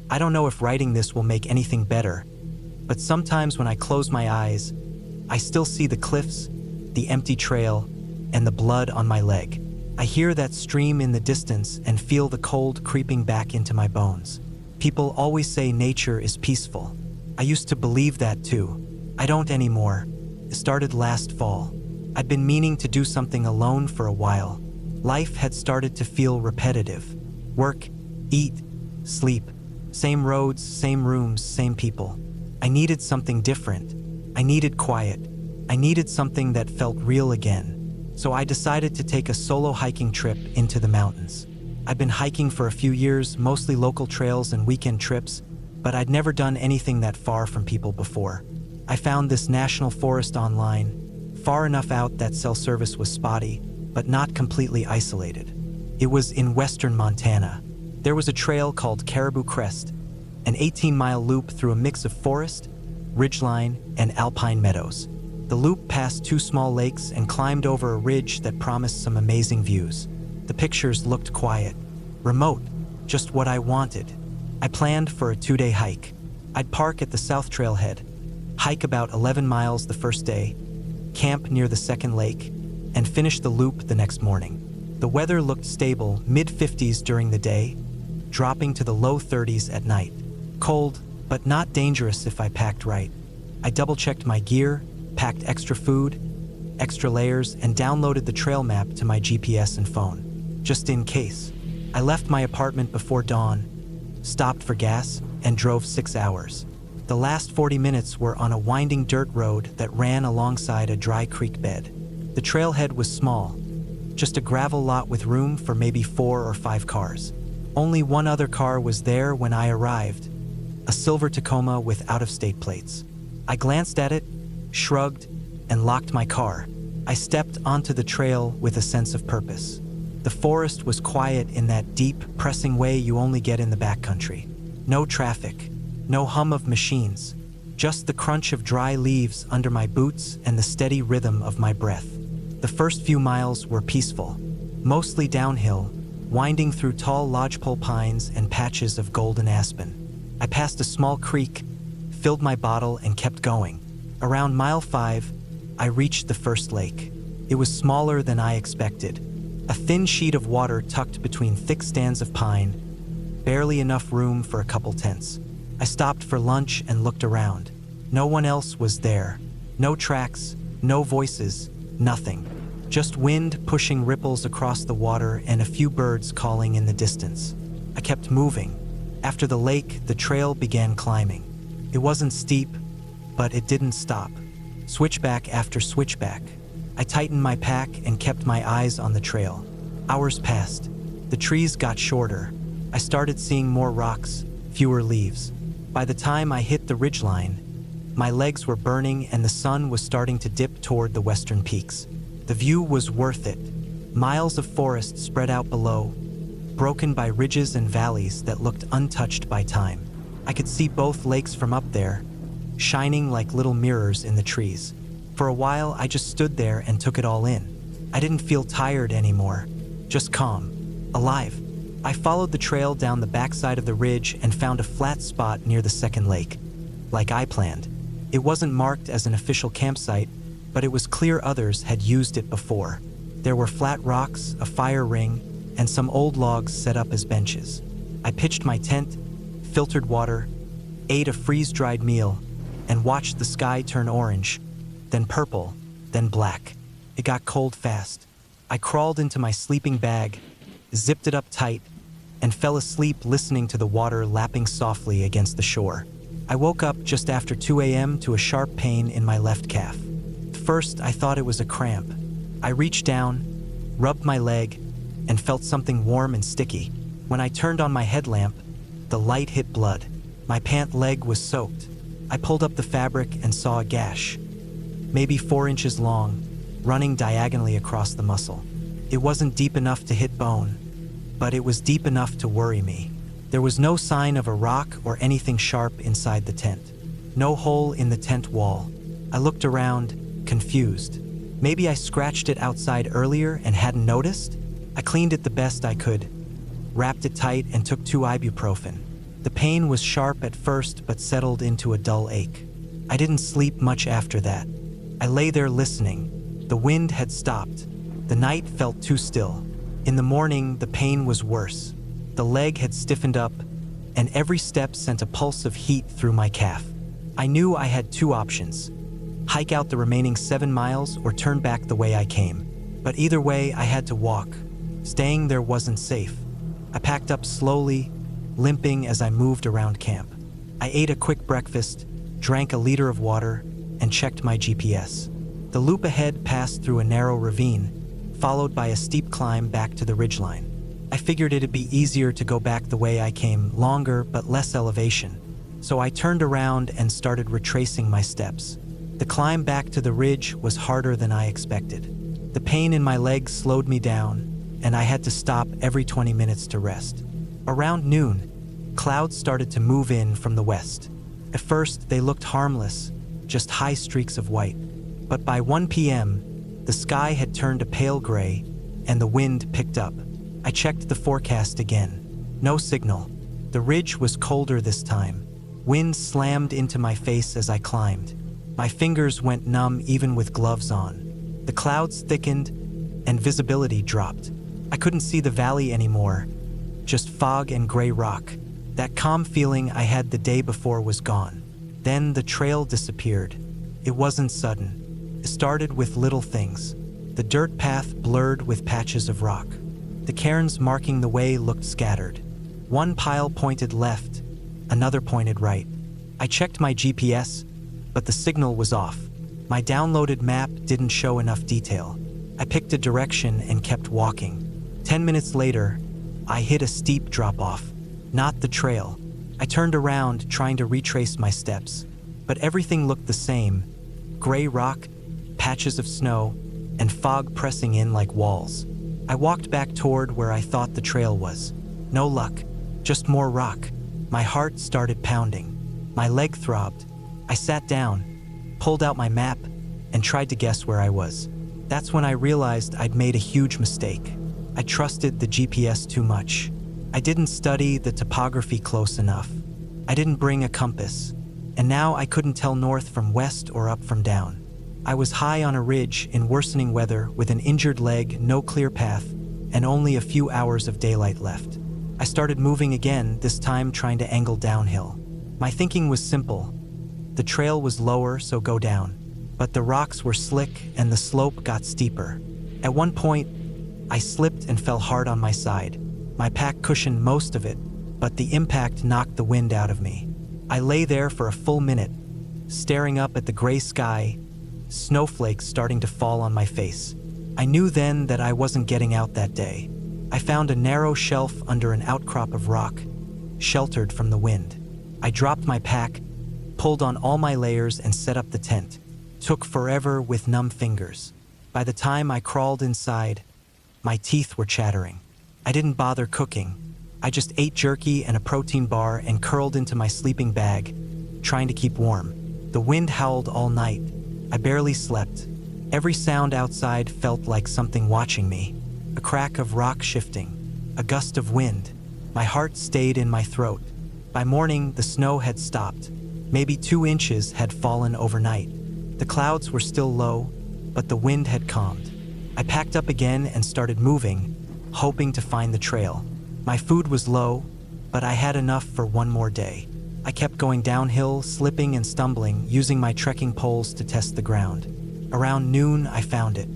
I don't know if writing this will make anything better, but sometimes when I close my eyes, I still see the cliffs, the empty trail, and the blood on my leg. I hear that stream in the distance and feel the cold creeping back into my bones. People always say nature is peaceful. I used to believe that too. I don't anymore. It started last fall. I'd been meaning to do something alone for a while. Life had started to feel repetitive. Work, eat, sleep. Same roads, same rooms, same people. I needed something different. I needed quiet. I needed something that felt real again. So I decided to take a solo hiking trip into the mountains. I'd been hiking for a few years, mostly local trails and weekend trips, but I'd never done anything that far from people before. I found this national forest online, far enough out that cell service was spotty, but not completely isolated. It was in western Montana. There was a trail called Caribou Crest, an 18-mile loop through a mix of forest, ridgeline, and alpine meadows. The loop passed 2 small lakes and climbed over a ridge that promised some amazing views. The pictures looked quiet, remote, just what I wanted. I planned for a 2-day hike. I'd park at the South Trailhead, hike about 11 miles the first day, camp near the second lake, and finish the loop the next morning. The weather looked stable, mid-50s during the day, dropping to the low 30s at night. Cold, but not dangerous if I packed right. I double-checked my gear, packed extra food, extra layers, and downloaded the trail map to my GPS and phone, just in case. I left my apartment before dawn, stopped for gas, and drove 6 hours. The last 40 minutes were on a winding dirt road that ran alongside a dry creek bed. The trailhead was small, just a gravel lot with room for maybe 4 or 5 cars. Only one other car was there when I arrived, a silver Tacoma with out-of-state plates. I glanced at it, shrugged, and locked my car. I stepped onto the trail with a sense of purpose. The forest was quiet in that deep, pressing way you only get in the backcountry. No traffic, no hum of machines, just the crunch of dry leaves under my boots and the steady rhythm of my breath. The first few miles were peaceful, mostly downhill, winding through tall lodgepole pines and patches of golden aspen. I passed a small creek, filled my bottle, and kept going. Around mile 5, I reached the first lake. It was smaller than I expected. A thin sheet of water tucked between thick stands of pine, barely enough room for a couple tents. I stopped for lunch and looked around. No one else was there. No tracks, no voices, nothing. Just wind pushing ripples across the water and a few birds calling in the distance. I kept moving. After the lake, the trail began climbing. It wasn't steep, but it didn't stop. Switchback after switchback. I tightened my pack and kept my eyes on the trail. Hours passed. The trees got shorter. I started seeing more rocks, fewer leaves. By the time I hit the ridgeline, my legs were burning and the sun was starting to dip toward the western peaks. The view was worth it. Miles of forest spread out below, broken by ridges and valleys that looked untouched by time. I could see both lakes from up there, shining like little mirrors in the trees. For a while, I just stood there and took it all in. I didn't feel tired anymore, just calm, alive. I followed the trail down the backside of the ridge and found a flat spot near the second lake, like I planned. It wasn't marked as an official campsite, but it was clear others had used it before. There were flat rocks, a fire ring, and some old logs set up as benches. I pitched my tent, filtered water, ate a freeze-dried meal, and watched the sky turn orange, then purple, then black. It got cold fast. I crawled into my sleeping bag, zipped it up tight, and fell asleep listening to the water lapping softly against the shore. I woke up just after 2 a.m. to a sharp pain in my left calf. At first, I thought it was a cramp. I reached down, rubbed my leg, and felt something warm and sticky. When I turned on my headlamp, the light hit blood. My pant leg was soaked. I pulled up the fabric and saw a gash, maybe 4 inches long, running diagonally across the muscle. It wasn't deep enough to hit bone, but it was deep enough to worry me. There was no sign of a rock or anything sharp inside the tent. No hole in the tent wall. I looked around, confused. Maybe I scratched it outside earlier and hadn't noticed? I cleaned it the best I could, wrapped it tight, and took 2 ibuprofen. The pain was sharp at first but settled into a dull ache. I didn't sleep much after that. I lay there listening. The wind had stopped. The night felt too still. In the morning, the pain was worse. The leg had stiffened up, and every step sent a pulse of heat through my calf. I knew I had two options: hike out the remaining 7 miles or turn back the way I came. But either way, I had to walk. Staying there wasn't safe. I packed up slowly, limping as I moved around camp. I ate a quick breakfast, drank a liter of water, and checked my GPS. The loop ahead passed through a narrow ravine, followed by a steep climb back to the ridgeline. I figured it'd be easier to go back the way I came, longer but less elevation. So I turned around and started retracing my steps. The climb back to the ridge was harder than I expected. The pain in my legs slowed me down, and I had to stop every 20 minutes to rest. Around noon, clouds started to move in from the west. At first, they looked harmless, just high streaks of white. But by 1 p.m., the sky had turned a pale gray, and the wind picked up. I checked the forecast again. No signal. The ridge was colder this time. Wind slammed into my face as I climbed. My fingers went numb even with gloves on. The clouds thickened, and visibility dropped. I couldn't see the valley anymore, just fog and gray rock. That calm feeling I had the day before was gone. Then the trail disappeared. It wasn't sudden. It started with little things. The dirt path blurred with patches of rock. The cairns marking the way looked scattered. One pile pointed left, another pointed right. I checked my GPS, but the signal was off. My downloaded map didn't show enough detail. I picked a direction and kept walking. 10 minutes later, I hit a steep drop-off, not the trail. I turned around, trying to retrace my steps, but everything looked the same: gray rock, patches of snow, and fog pressing in like walls. I walked back toward where I thought the trail was. No luck, just more rock. My heart started pounding. My leg throbbed. I sat down, pulled out my map, and tried to guess where I was. That's when I realized I'd made a huge mistake. I trusted the GPS too much. I didn't study the topography close enough. I didn't bring a compass, and now I couldn't tell north from west or up from down. I was high on a ridge in worsening weather with an injured leg, no clear path, and only a few hours of daylight left. I started moving again, this time trying to angle downhill. My thinking was simple. The trail was lower, so go down. But the rocks were slick and the slope got steeper. At one point, I slipped and fell hard on my side. My pack cushioned most of it, but the impact knocked the wind out of me. I lay there for a full minute, staring up at the gray sky, snowflakes starting to fall on my face. I knew then that I wasn't getting out that day. I found a narrow shelf under an outcrop of rock, sheltered from the wind. I dropped my pack, pulled on all my layers, and set up the tent. Took forever with numb fingers. By the time I crawled inside, my teeth were chattering. I didn't bother cooking. I just ate jerky and a protein bar and curled into my sleeping bag, trying to keep warm. The wind howled all night. I barely slept. Every sound outside felt like something watching me. A crack of rock shifting, a gust of wind. My heart stayed in my throat. By morning, the snow had stopped. Maybe 2 inches had fallen overnight. The clouds were still low, but the wind had calmed. I packed up again and started moving, hoping to find the trail. My food was low, but I had enough for one more day. I kept going downhill, slipping and stumbling, using my trekking poles to test the ground. Around noon, I found it.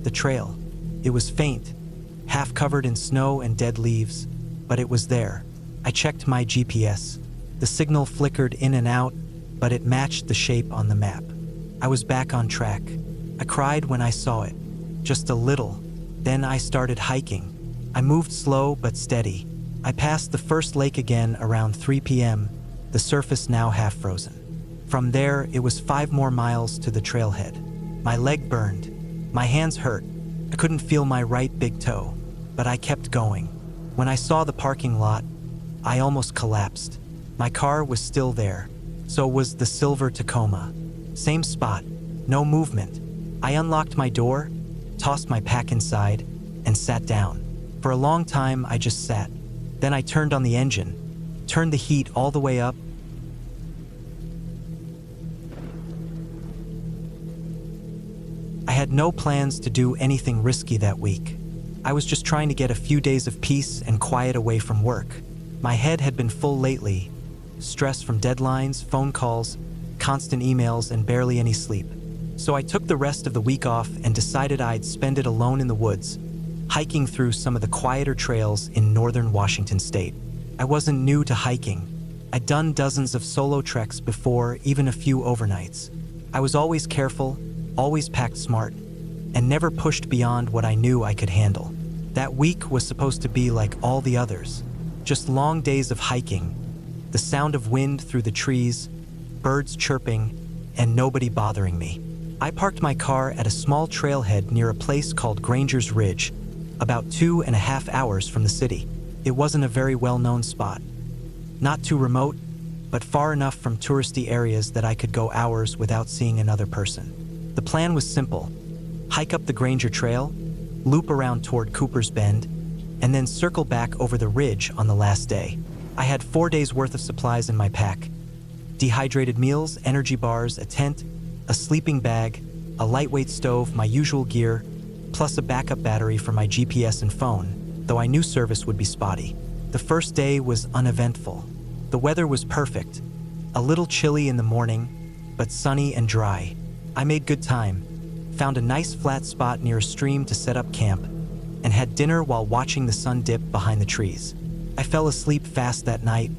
The trail. It was faint, half covered in snow and dead leaves, but it was there. I checked my GPS. The signal flickered in and out, but it matched the shape on the map. I was back on track. I cried when I saw it, just a little. Then I started hiking. I moved slow but steady. I passed the first lake again around 3 p.m., the surface now half frozen. From there, it was 5 more miles to the trailhead. My leg burned. My hands hurt. I couldn't feel my right big toe, but I kept going. When I saw the parking lot, I almost collapsed. My car was still there. So was the silver Tacoma. Same spot, no movement. I unlocked my door, tossed my pack inside, and sat down. For a long time, I just sat. Then I turned on the engine, turned the heat all the way up. I had no plans to do anything risky that week. I was just trying to get a few days of peace and quiet away from work. My head had been full lately, stress from deadlines, phone calls, constant emails, and barely any sleep. So I took the rest of the week off and decided I'd spend it alone in the woods, hiking through some of the quieter trails in northern Washington state. I wasn't new to hiking. I'd done dozens of solo treks before, even a few overnights. I was always careful, always packed smart, and never pushed beyond what I knew I could handle. That week was supposed to be like all the others, just long days of hiking, the sound of wind through the trees, birds chirping, and nobody bothering me. I parked my car at a small trailhead near a place called Granger's Ridge, about 2.5 hours from the city. It wasn't a very well-known spot. Not too remote, but far enough from touristy areas that I could go hours without seeing another person. The plan was simple: hike up the Granger Trail, loop around toward Cooper's Bend, and then circle back over the ridge on the last day. I had 4 days worth of supplies in my pack: dehydrated meals, energy bars, a tent, a sleeping bag, a lightweight stove, my usual gear, plus a backup battery for my GPS and phone, though I knew service would be spotty. The first day was uneventful. The weather was perfect, a little chilly in the morning, but sunny and dry. I made good time, found a nice flat spot near a stream to set up camp, and had dinner while watching the sun dip behind the trees. I fell asleep fast that night,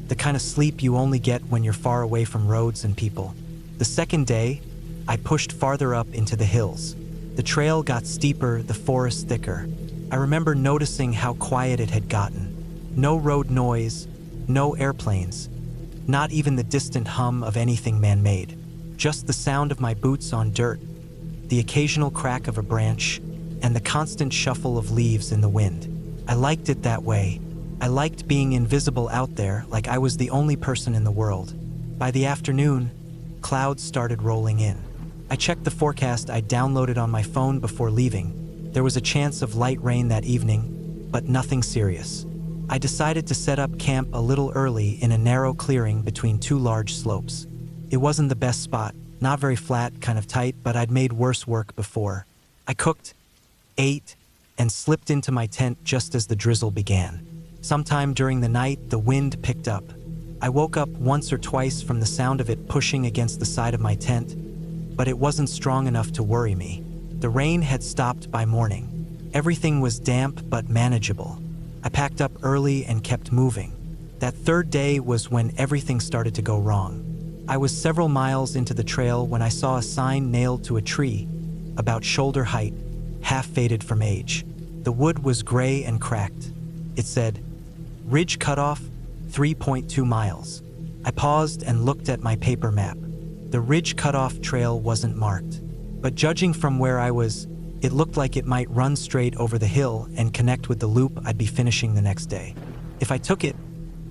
the kind of sleep you only get when you're far away from roads and people. The second day, I pushed farther up into the hills. The trail got steeper, the forest thicker. I remember noticing how quiet it had gotten. No road noise, no airplanes, not even the distant hum of anything man-made. Just the sound of my boots on dirt, the occasional crack of a branch, and the constant shuffle of leaves in the wind. I liked it that way. I liked being invisible out there, like I was the only person in the world. By the afternoon, clouds started rolling in. I checked the forecast I'd downloaded on my phone before leaving. There was a chance of light rain that evening, but nothing serious. I decided to set up camp a little early in a narrow clearing between two large slopes. It wasn't the best spot, not very flat, kind of tight, but I'd made worse work before. I cooked, ate, and slipped into my tent just as the drizzle began. Sometime during the night, the wind picked up. I woke up once or twice from the sound of it pushing against the side of my tent, but it wasn't strong enough to worry me. The rain had stopped by morning. Everything was damp but manageable. I packed up early and kept moving. That third day was when everything started to go wrong. I was several miles into the trail when I saw a sign nailed to a tree, about shoulder height, half faded from age. The wood was gray and cracked. It said, "Ridge Cutoff, 3.2 miles." I paused and looked at my paper map. The Ridge Cutoff trail wasn't marked, but judging from where I was, it looked like it might run straight over the hill and connect with the loop I'd be finishing the next day. If I took it,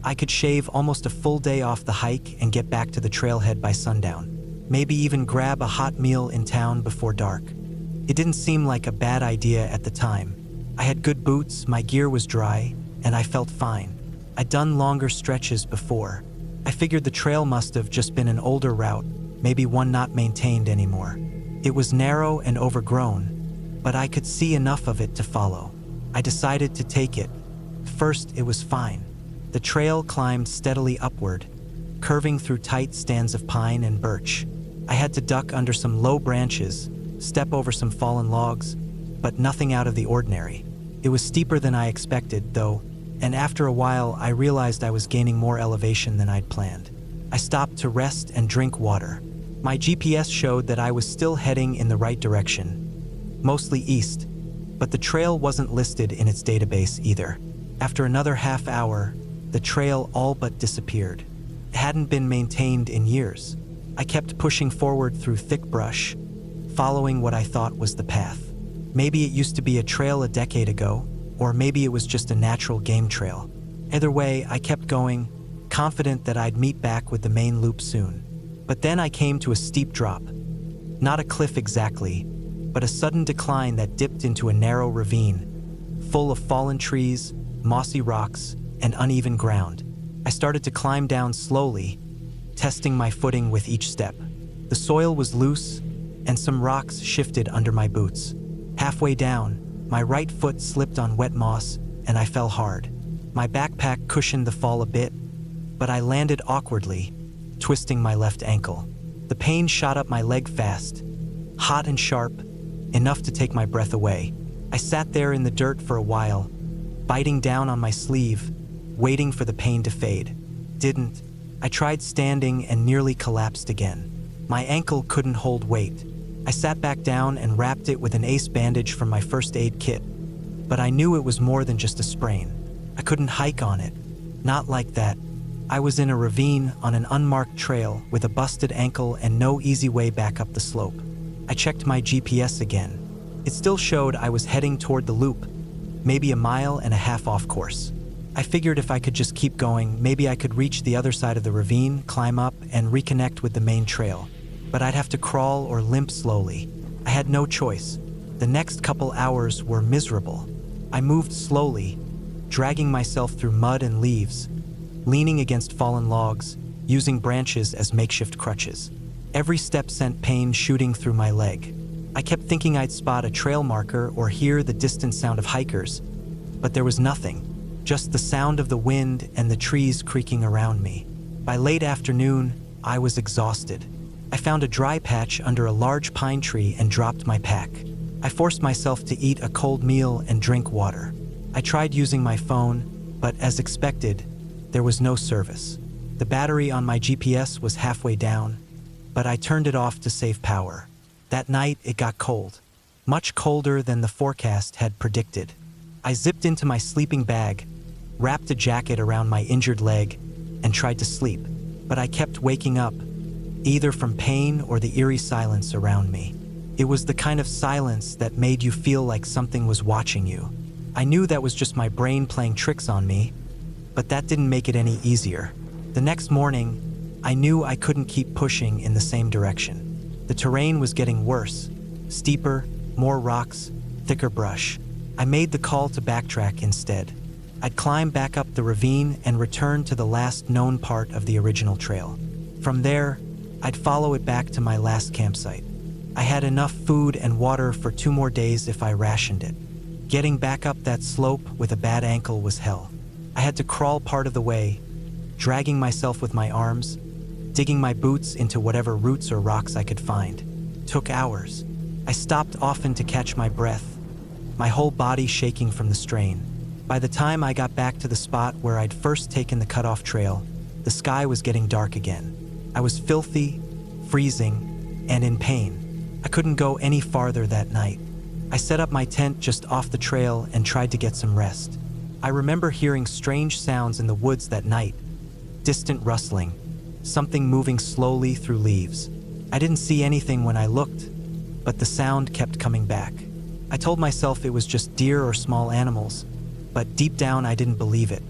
I could shave almost a full day off the hike and get back to the trailhead by sundown. Maybe even grab a hot meal in town before dark. It didn't seem like a bad idea at the time. I had good boots, my gear was dry, and I felt fine. I'd done longer stretches before. I figured the trail must have just been an older route, maybe one not maintained anymore. It was narrow and overgrown, but I could see enough of it to follow. I decided to take it. First, it was fine. The trail climbed steadily upward, curving through tight stands of pine and birch. I had to duck under some low branches, step over some fallen logs, but nothing out of the ordinary. It was steeper than I expected, though, and after a while I realized I was gaining more elevation than I'd planned. I stopped to rest and drink water. My GPS showed that I was still heading in the right direction, mostly east, but the trail wasn't listed in its database either. After another half hour, the trail all but disappeared. It hadn't been maintained in years. I kept pushing forward through thick brush, following what I thought was the path. Maybe it used to be a trail a decade ago, or maybe it was just a natural game trail. Either way, I kept going, confident that I'd meet back with the main loop soon. But then I came to a steep drop. Not a cliff exactly, but a sudden decline that dipped into a narrow ravine, full of fallen trees, mossy rocks, and uneven ground. I started to climb down slowly, testing my footing with each step. The soil was loose, and some rocks shifted under my boots. Halfway down, my right foot slipped on wet moss, and I fell hard. My backpack cushioned the fall a bit, but I landed awkwardly, twisting my left ankle. The pain shot up my leg fast, hot and sharp, enough to take my breath away. I sat there in the dirt for a while, biting down on my sleeve, waiting for the pain to fade. Didn't. I tried standing and nearly collapsed again. My ankle couldn't hold weight. I sat back down and wrapped it with an ace bandage from my first aid kit. But I knew it was more than just a sprain. I couldn't hike on it. Not like that. I was in a ravine on an unmarked trail with a busted ankle and no easy way back up the slope. I checked my GPS again. It still showed I was heading toward the loop, maybe a mile and a half off course. I figured if I could just keep going, maybe I could reach the other side of the ravine, climb up, and reconnect with the main trail. But I'd have to crawl or limp slowly. I had no choice. The next couple hours were miserable. I moved slowly, dragging myself through mud and leaves, leaning against fallen logs, using branches as makeshift crutches. Every step sent pain shooting through my leg. I kept thinking I'd spot a trail marker or hear the distant sound of hikers, but there was nothing. Just the sound of the wind and the trees creaking around me. By late afternoon, I was exhausted. I found a dry patch under a large pine tree and dropped my pack. I forced myself to eat a cold meal and drink water. I tried using my phone, but as expected, there was no service. The battery on my GPS was halfway down, but I turned it off to save power. That night, it got cold. Much colder than the forecast had predicted. I zipped into my sleeping bag, wrapped a jacket around my injured leg, and tried to sleep. But I kept waking up, either from pain or the eerie silence around me. It was the kind of silence that made you feel like something was watching you. I knew that was just my brain playing tricks on me, but that didn't make it any easier. The next morning, I knew I couldn't keep pushing in the same direction. The terrain was getting worse, steeper, more rocks, thicker brush. I made the call to backtrack instead. I'd climb back up the ravine and return to the last known part of the original trail. From there, I'd follow it back to my last campsite. I had enough food and water for 2 more days if I rationed it. Getting back up that slope with a bad ankle was hell. I had to crawl part of the way, dragging myself with my arms, digging my boots into whatever roots or rocks I could find. Took hours. I stopped often to catch my breath, my whole body shaking from the strain. By the time I got back to the spot where I'd first taken the cutoff trail, the sky was getting dark again. I was filthy, freezing, and in pain. I couldn't go any farther that night. I set up my tent just off the trail and tried to get some rest. I remember hearing strange sounds in the woods that night. Distant rustling, something moving slowly through leaves. I didn't see anything when I looked, but the sound kept coming back. I told myself it was just deer or small animals, but deep down I didn't believe it.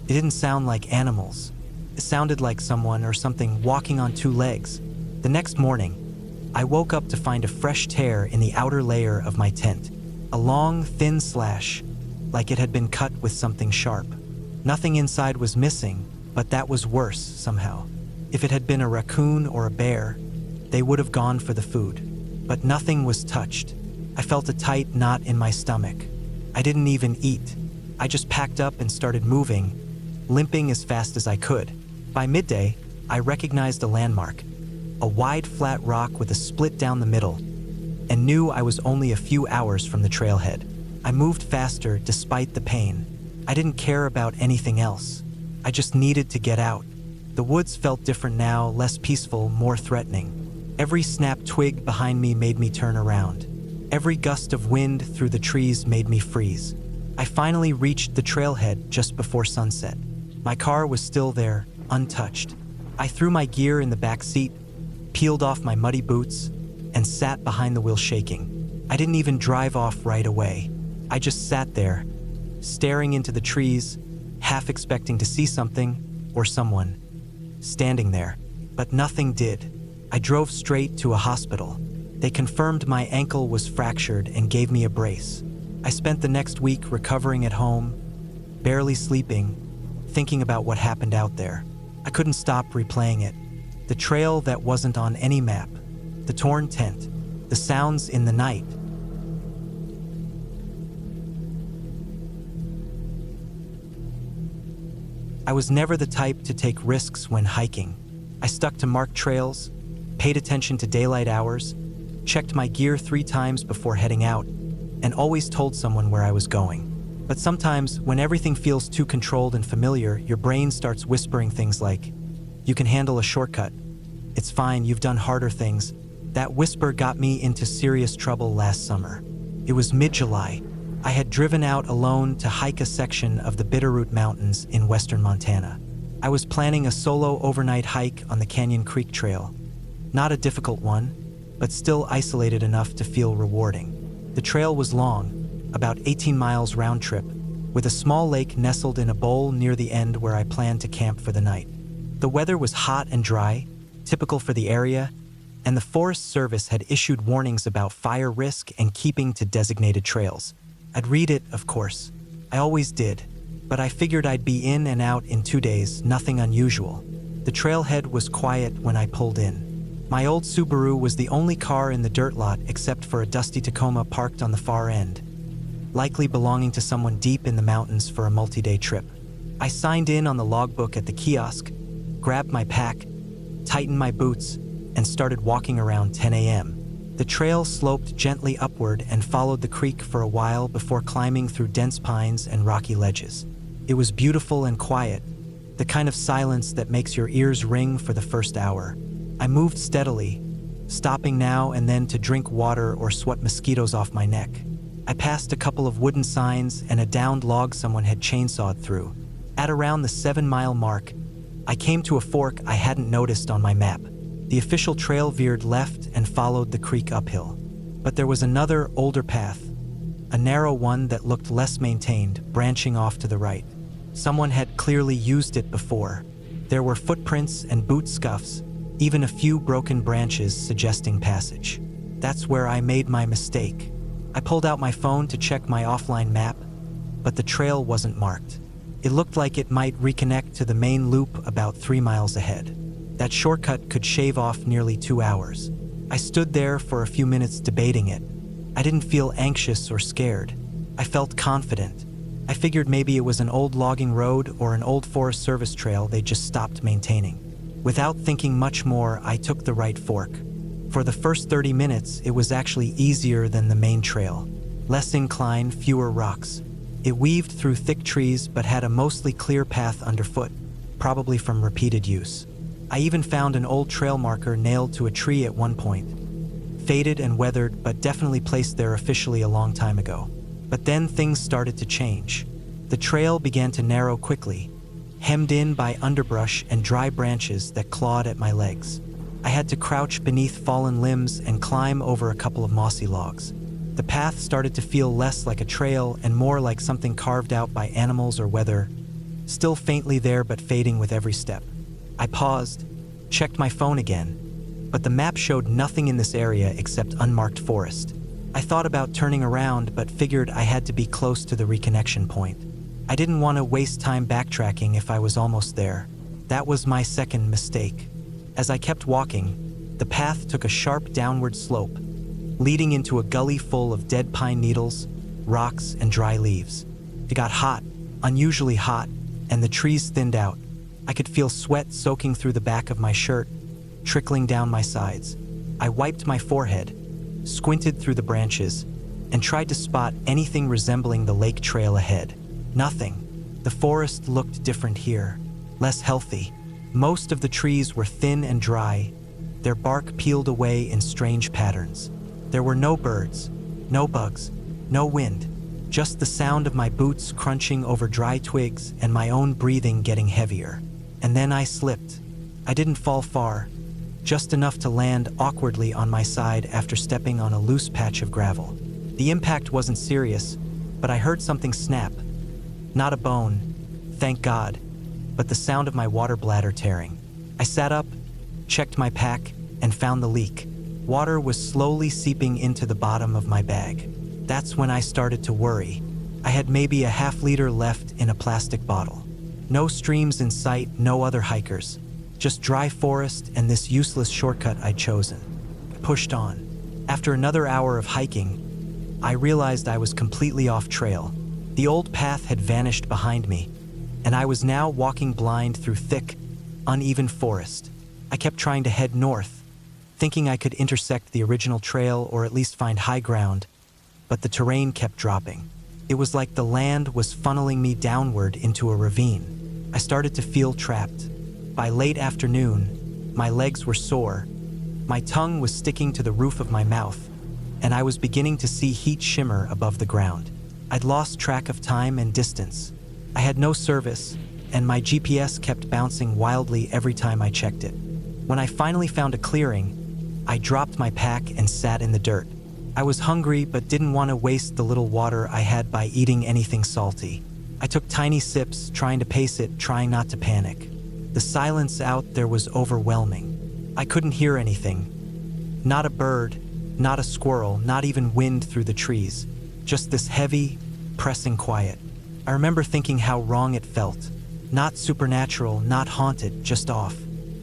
It didn't sound like animals. It sounded like someone or something walking on 2 legs. The next morning, I woke up to find a fresh tear in the outer layer of my tent. A long, thin slash, like it had been cut with something sharp. Nothing inside was missing, but that was worse somehow. If it had been a raccoon or a bear, they would have gone for the food. But nothing was touched. I felt a tight knot in my stomach. I didn't even eat. I just packed up and started moving, limping as fast as I could. By midday, I recognized a landmark, a wide flat rock with a split down the middle, and knew I was only a few hours from the trailhead. I moved faster despite the pain. I didn't care about anything else. I just needed to get out. The woods felt different now, less peaceful, more threatening. Every snapped twig behind me made me turn around. Every gust of wind through the trees made me freeze. I finally reached the trailhead just before sunset. My car was still there, untouched. I threw my gear in the back seat, peeled off my muddy boots, and sat behind the wheel shaking. I didn't even drive off right away. I just sat there, staring into the trees, half expecting to see something or someone standing there. But nothing did. I drove straight to a hospital. They confirmed my ankle was fractured and gave me a brace. I spent the next week recovering at home, barely sleeping, thinking about what happened out there. I couldn't stop replaying it. The trail that wasn't on any map, the torn tent, the sounds in the night. I was never the type to take risks when hiking. I stuck to marked trails, paid attention to daylight hours, checked my gear 3 times before heading out, and always told someone where I was going. But sometimes, when everything feels too controlled and familiar, your brain starts whispering things like, "You can handle a shortcut. It's fine, you've done harder things." That whisper got me into serious trouble last summer. It was mid-July. I had driven out alone to hike a section of the Bitterroot Mountains in western Montana. I was planning a solo overnight hike on the Canyon Creek Trail. Not a difficult one, but still isolated enough to feel rewarding. The trail was long, about 18 miles round trip, with a small lake nestled in a bowl near the end where I planned to camp for the night. The weather was hot and dry, typical for the area, and the Forest Service had issued warnings about fire risk and keeping to designated trails. I'd read it, of course. I always did, but I figured I'd be in and out in 2 days, nothing unusual. The trailhead was quiet when I pulled in. My old Subaru was the only car in the dirt lot except for a dusty Tacoma parked on the far end, likely belonging to someone deep in the mountains for a multi-day trip. I signed in on the logbook at the kiosk, grabbed my pack, tightened my boots, and started walking around 10 a.m. The trail sloped gently upward and followed the creek for a while before climbing through dense pines and rocky ledges. It was beautiful and quiet, the kind of silence that makes your ears ring for the first hour. I moved steadily, stopping now and then to drink water or swat mosquitoes off my neck. I passed a couple of wooden signs and a downed log someone had chainsawed through. At around the 7-mile mark, I came to a fork I hadn't noticed on my map. The official trail veered left and followed the creek uphill. But there was another, older path, a narrow one that looked less maintained, branching off to the right. Someone had clearly used it before. There were footprints and boot scuffs, even a few broken branches suggesting passage. That's where I made my mistake. I pulled out my phone to check my offline map, but the trail wasn't marked. It looked like it might reconnect to the main loop about 3 miles ahead. That shortcut could shave off nearly 2 hours. I stood there for a few minutes debating it. I didn't feel anxious or scared. I felt confident. I figured maybe it was an old logging road or an old Forest Service trail they just stopped maintaining. Without thinking much more, I took the right fork. For the first 30 minutes, it was actually easier than the main trail. Less incline, fewer rocks. It weaved through thick trees but had a mostly clear path underfoot, probably from repeated use. I even found an old trail marker nailed to a tree at one point. Faded and weathered, but definitely placed there officially a long time ago. But then things started to change. The trail began to narrow quickly, hemmed in by underbrush and dry branches that clawed at my legs. I had to crouch beneath fallen limbs and climb over a couple of mossy logs. The path started to feel less like a trail and more like something carved out by animals or weather, still faintly there but fading with every step. I paused, checked my phone again, but the map showed nothing in this area except unmarked forest. I thought about turning around but figured I had to be close to the reconnection point. I didn't want to waste time backtracking if I was almost there. That was my second mistake. As I kept walking, the path took a sharp downward slope, leading into a gully full of dead pine needles, rocks, and dry leaves. It got hot, unusually hot, and the trees thinned out. I could feel sweat soaking through the back of my shirt, trickling down my sides. I wiped my forehead, squinted through the branches, and tried to spot anything resembling the lake trail ahead. Nothing. The forest looked different here, less healthy. Most of the trees were thin and dry, their bark peeled away in strange patterns. There were no birds, no bugs, no wind, just the sound of my boots crunching over dry twigs and my own breathing getting heavier. And then I slipped. I didn't fall far, just enough to land awkwardly on my side after stepping on a loose patch of gravel. The impact wasn't serious, but I heard something snap. Not a bone, thank God, but the sound of my water bladder tearing. I sat up, checked my pack, and found the leak. Water was slowly seeping into the bottom of my bag. That's when I started to worry. I had maybe a half liter left in a plastic bottle. No streams in sight, no other hikers. Just dry forest and this useless shortcut I'd chosen. I pushed on. After another hour of hiking, I realized I was completely off trail. The old path had vanished behind me, and I was now walking blind through thick, uneven forest. I kept trying to head north, thinking I could intersect the original trail or at least find high ground, but the terrain kept dropping. It was like the land was funneling me downward into a ravine. I started to feel trapped. By late afternoon, my legs were sore, my tongue was sticking to the roof of my mouth, and I was beginning to see heat shimmer above the ground. I'd lost track of time and distance. I had no service, and my GPS kept bouncing wildly every time I checked it. When I finally found a clearing, I dropped my pack and sat in the dirt. I was hungry but didn't want to waste the little water I had by eating anything salty. I took tiny sips, trying to pace it, trying not to panic. The silence out there was overwhelming. I couldn't hear anything. Not a bird, not a squirrel, not even wind through the trees. Just this heavy, pressing quiet. I remember thinking how wrong it felt. Not supernatural, not haunted, just off.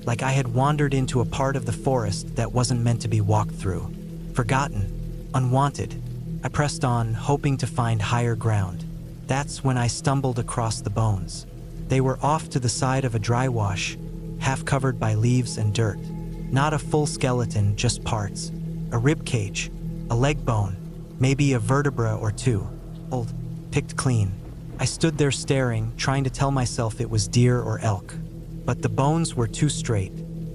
Like I had wandered into a part of the forest that wasn't meant to be walked through. Forgotten, unwanted. I pressed on, hoping to find higher ground. That's when I stumbled across the bones. They were off to the side of a dry wash, half covered by leaves and dirt. Not a full skeleton, just parts. A rib cage, a leg bone, maybe a vertebra or two. Old, picked clean. I stood there staring, trying to tell myself it was deer or elk. But the bones were too straight,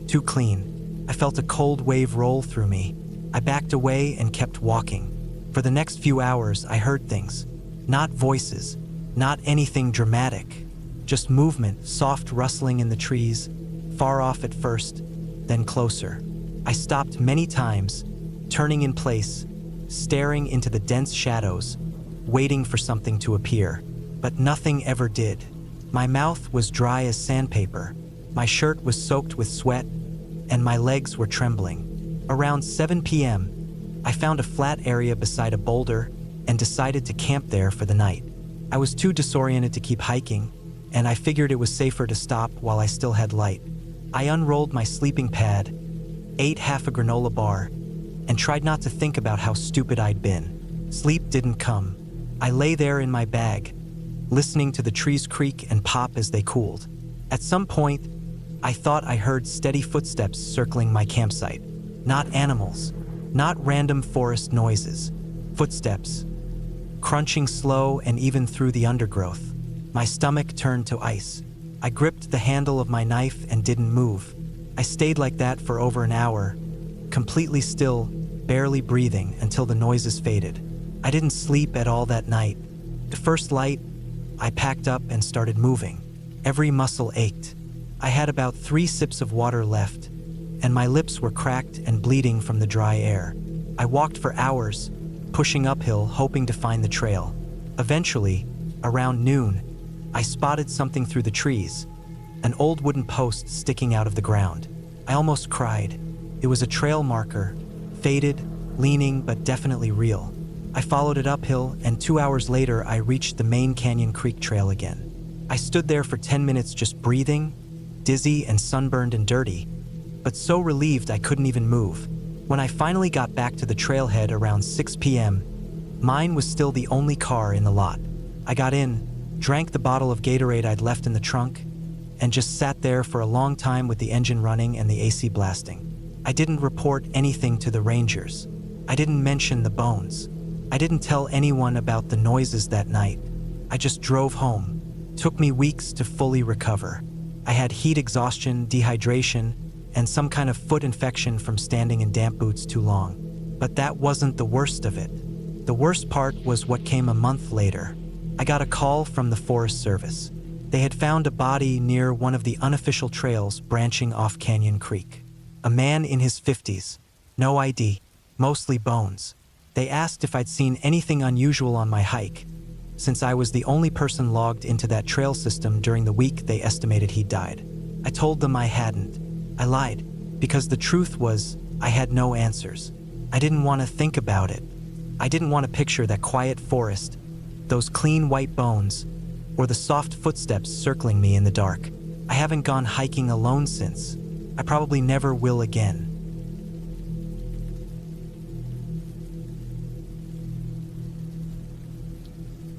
too clean. I felt a cold wave roll through me. I backed away and kept walking. For the next few hours, I heard things. Not voices, not anything dramatic. Just movement, soft rustling in the trees, far off at first, then closer. I stopped many times, turning in place, staring into the dense shadows, waiting for something to appear. But nothing ever did. My mouth was dry as sandpaper, my shirt was soaked with sweat, and my legs were trembling. Around 7 p.m., I found a flat area beside a boulder and decided to camp there for the night. I was too disoriented to keep hiking, and I figured it was safer to stop while I still had light. I unrolled my sleeping pad, ate half a granola bar, and tried not to think about how stupid I'd been. Sleep didn't come. I lay there in my bag, listening to the trees creak and pop as they cooled. At some point, I thought I heard steady footsteps circling my campsite. Not animals, not random forest noises. Footsteps, crunching slow and even through the undergrowth. My stomach turned to ice. I gripped the handle of my knife and didn't move. I stayed like that for over an hour, completely still, barely breathing until the noises faded. I didn't sleep at all that night. The first light, I packed up and started moving. Every muscle ached. I had about 3 sips of water left, and my lips were cracked and bleeding from the dry air. I walked for hours, pushing uphill, hoping to find the trail. Eventually, around noon, I spotted something through the trees, an old wooden post sticking out of the ground. I almost cried. It was a trail marker, faded, leaning, but definitely real. I followed it uphill, and 2 hours later, I reached the main Canyon Creek trail again. I stood there for 10 minutes just breathing, dizzy and sunburned and dirty, but so relieved I couldn't even move. When I finally got back to the trailhead around 6 p.m., mine was still the only car in the lot. I got in, drank the bottle of Gatorade I'd left in the trunk, and just sat there for a long time with the engine running and the AC blasting. I didn't report anything to the rangers. I didn't mention the bones. I didn't tell anyone about the noises that night. I just drove home. Took me weeks to fully recover. I had heat exhaustion, dehydration, and some kind of foot infection from standing in damp boots too long. But that wasn't the worst of it. The worst part was what came a month later. I got a call from the Forest Service. They had found a body near one of the unofficial trails branching off Canyon Creek. A man in his 50s, no ID, mostly bones. They asked if I'd seen anything unusual on my hike, since I was the only person logged into that trail system during the week they estimated he'd died. I told them I hadn't. I lied, because the truth was, I had no answers. I didn't want to think about it. I didn't want to picture that quiet forest, those clean white bones, or the soft footsteps circling me in the dark. I haven't gone hiking alone since. I probably never will again.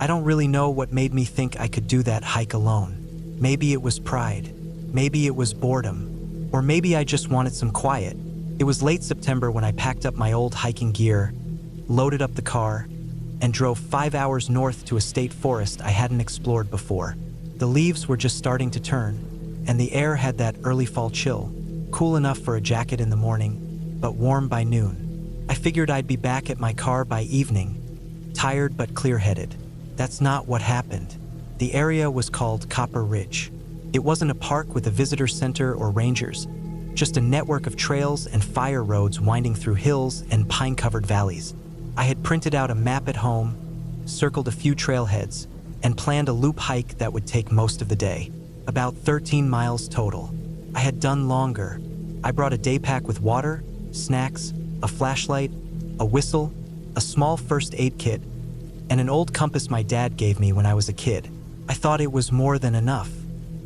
I don't really know what made me think I could do that hike alone. Maybe it was pride. Maybe it was boredom. Or maybe I just wanted some quiet. It was late September when I packed up my old hiking gear, loaded up the car, and drove 5 hours north to a state forest I hadn't explored before. The leaves were just starting to turn, and the air had that early fall chill, cool enough for a jacket in the morning, but warm by noon. I figured I'd be back at my car by evening, tired but clear-headed. That's not what happened. The area was called Copper Ridge. It wasn't a park with a visitor center or rangers, just a network of trails and fire roads winding through hills and pine-covered valleys. I had printed out a map at home, circled a few trailheads, and planned a loop hike that would take most of the day, about 13 miles total. I had done longer. I brought a day pack with water, snacks, a flashlight, a whistle, a small first aid kit, and an old compass my dad gave me when I was a kid. I thought it was more than enough.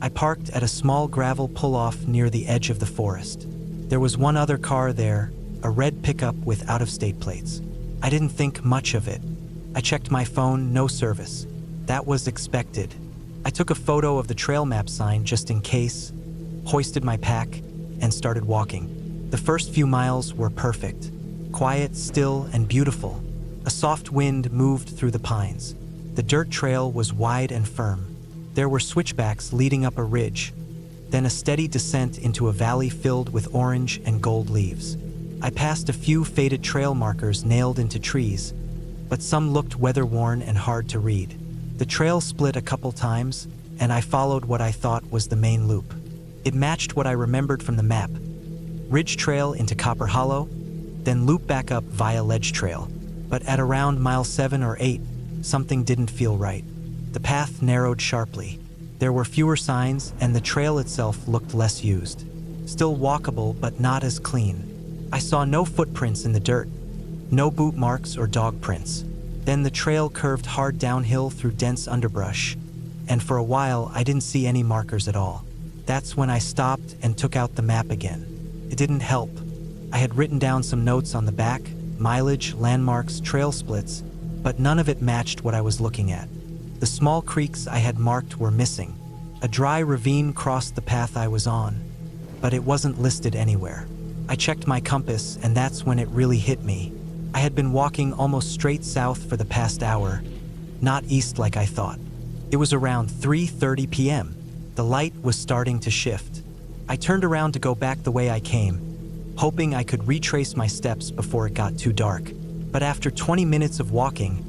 I parked at a small gravel pull-off near the edge of the forest. There was one other car there, a red pickup with out-of-state plates. I didn't think much of it. I checked my phone, no service. That was expected. I took a photo of the trail map sign just in case, hoisted my pack, and started walking. The first few miles were perfect. Quiet, still, and beautiful. A soft wind moved through the pines. The dirt trail was wide and firm. There were switchbacks leading up a ridge, then a steady descent into a valley filled with orange and gold leaves. I passed a few faded trail markers nailed into trees, but some looked weather-worn and hard to read. The trail split a couple times, and I followed what I thought was the main loop. It matched what I remembered from the map. Ridge trail into Copper Hollow, then loop back up via Ledge Trail. But at around mile 7 or 8, something didn't feel right. The path narrowed sharply. There were fewer signs, and the trail itself looked less used. Still walkable, but not as clean. I saw no footprints in the dirt, no boot marks or dog prints. Then the trail curved hard downhill through dense underbrush, and for a while I didn't see any markers at all. That's when I stopped and took out the map again. It didn't help. I had written down some notes on the back, mileage, landmarks, trail splits, but none of it matched what I was looking at. The small creeks I had marked were missing. A dry ravine crossed the path I was on, but it wasn't listed anywhere. I checked my compass, and that's when it really hit me. I had been walking almost straight south for the past hour, not east like I thought. It was around 3:30 p.m. The light was starting to shift. I turned around to go back the way I came, hoping I could retrace my steps before it got too dark. But after 20 minutes of walking,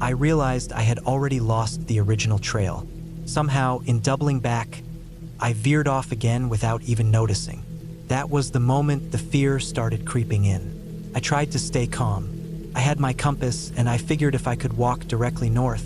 I realized I had already lost the original trail. Somehow, in doubling back, I veered off again without even noticing. That was the moment the fear started creeping in. I tried to stay calm. I had my compass, and I figured if I could walk directly north,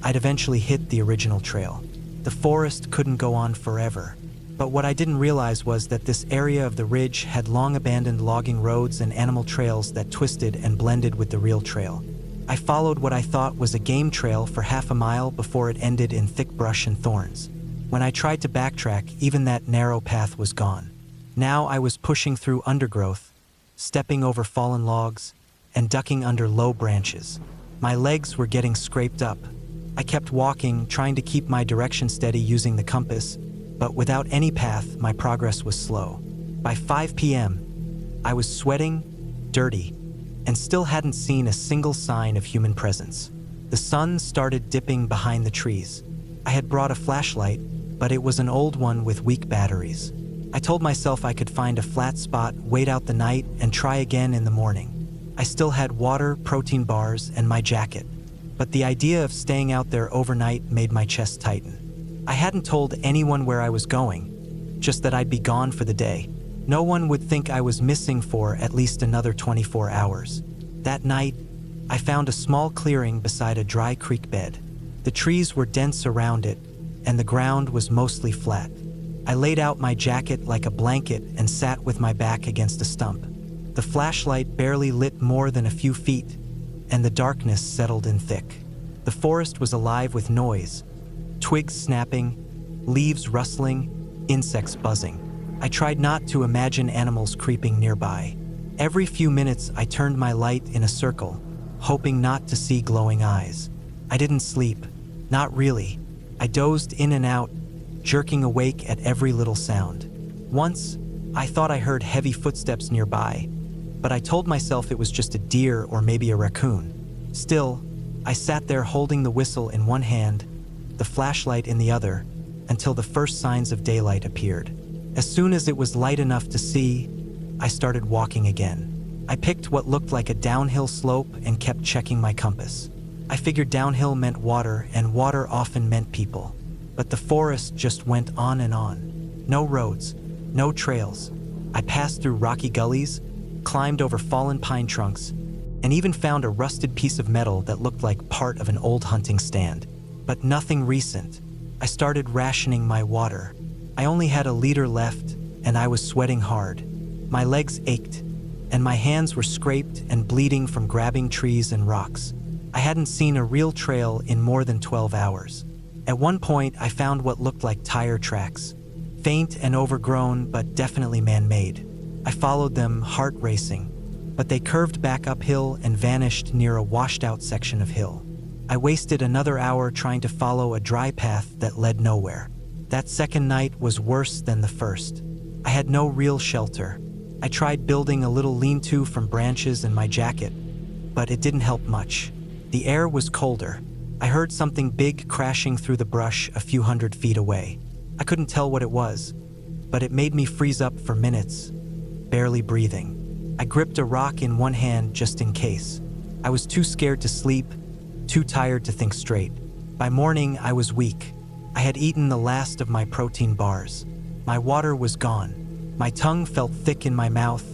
I'd eventually hit the original trail. The forest couldn't go on forever. But what I didn't realize was that this area of the ridge had long abandoned logging roads and animal trails that twisted and blended with the real trail. I followed what I thought was a game trail for half a mile before it ended in thick brush and thorns. When I tried to backtrack, even that narrow path was gone. Now I was pushing through undergrowth, stepping over fallen logs, and ducking under low branches. My legs were getting scraped up. I kept walking, trying to keep my direction steady using the compass, but without any path, my progress was slow. By 5 p.m., I was sweating, dirty, and still hadn't seen a single sign of human presence. The sun started dipping behind the trees. I had brought a flashlight, but it was an old one with weak batteries. I told myself I could find a flat spot, wait out the night, and try again in the morning. I still had water, protein bars, and my jacket, but the idea of staying out there overnight made my chest tighten. I hadn't told anyone where I was going, just that I'd be gone for the day. No one would think I was missing for at least another 24 hours. That night, I found a small clearing beside a dry creek bed. The trees were dense around it, and the ground was mostly flat. I laid out my jacket like a blanket and sat with my back against a stump. The flashlight barely lit more than a few feet, and the darkness settled in thick. The forest was alive with noise, Twigs snapping, leaves rustling, insects buzzing. I tried not to imagine animals creeping nearby. Every few minutes, I turned my light in a circle, hoping not to see glowing eyes. I didn't sleep. Not really. I dozed in and out, jerking awake at every little sound. Once, I thought I heard heavy footsteps nearby, but I told myself it was just a deer or maybe a raccoon. Still, I sat there holding the whistle in one hand, the flashlight in the other, until the first signs of daylight appeared. As soon as it was light enough to see, I started walking again. I picked what looked like a downhill slope and kept checking my compass. I figured downhill meant water, and water often meant people. But the forest just went on and on. No roads, no trails. I passed through rocky gullies, climbed over fallen pine trunks, and even found a rusted piece of metal that looked like part of an old hunting stand. But nothing recent. I started rationing my water. I only had a liter left, and I was sweating hard. My legs ached, and my hands were scraped and bleeding from grabbing trees and rocks. I hadn't seen a real trail in more than 12 hours. At one point, I found what looked like tire tracks, faint and overgrown, but definitely man-made. I followed them, heart racing, but they curved back uphill and vanished near a washed-out section of hill. I wasted another hour trying to follow a dry path that led nowhere. That second night was worse than the first. I had no real shelter. I tried building a little lean-to from branches and my jacket, but it didn't help much. The air was colder. I heard something big crashing through the brush a few hundred feet away. I couldn't tell what it was, but it made me freeze up for minutes, barely breathing. I gripped a rock in one hand just in case. I was too scared to sleep, too tired to think straight. By morning, I was weak. I had eaten the last of my protein bars. My water was gone. My tongue felt thick in my mouth,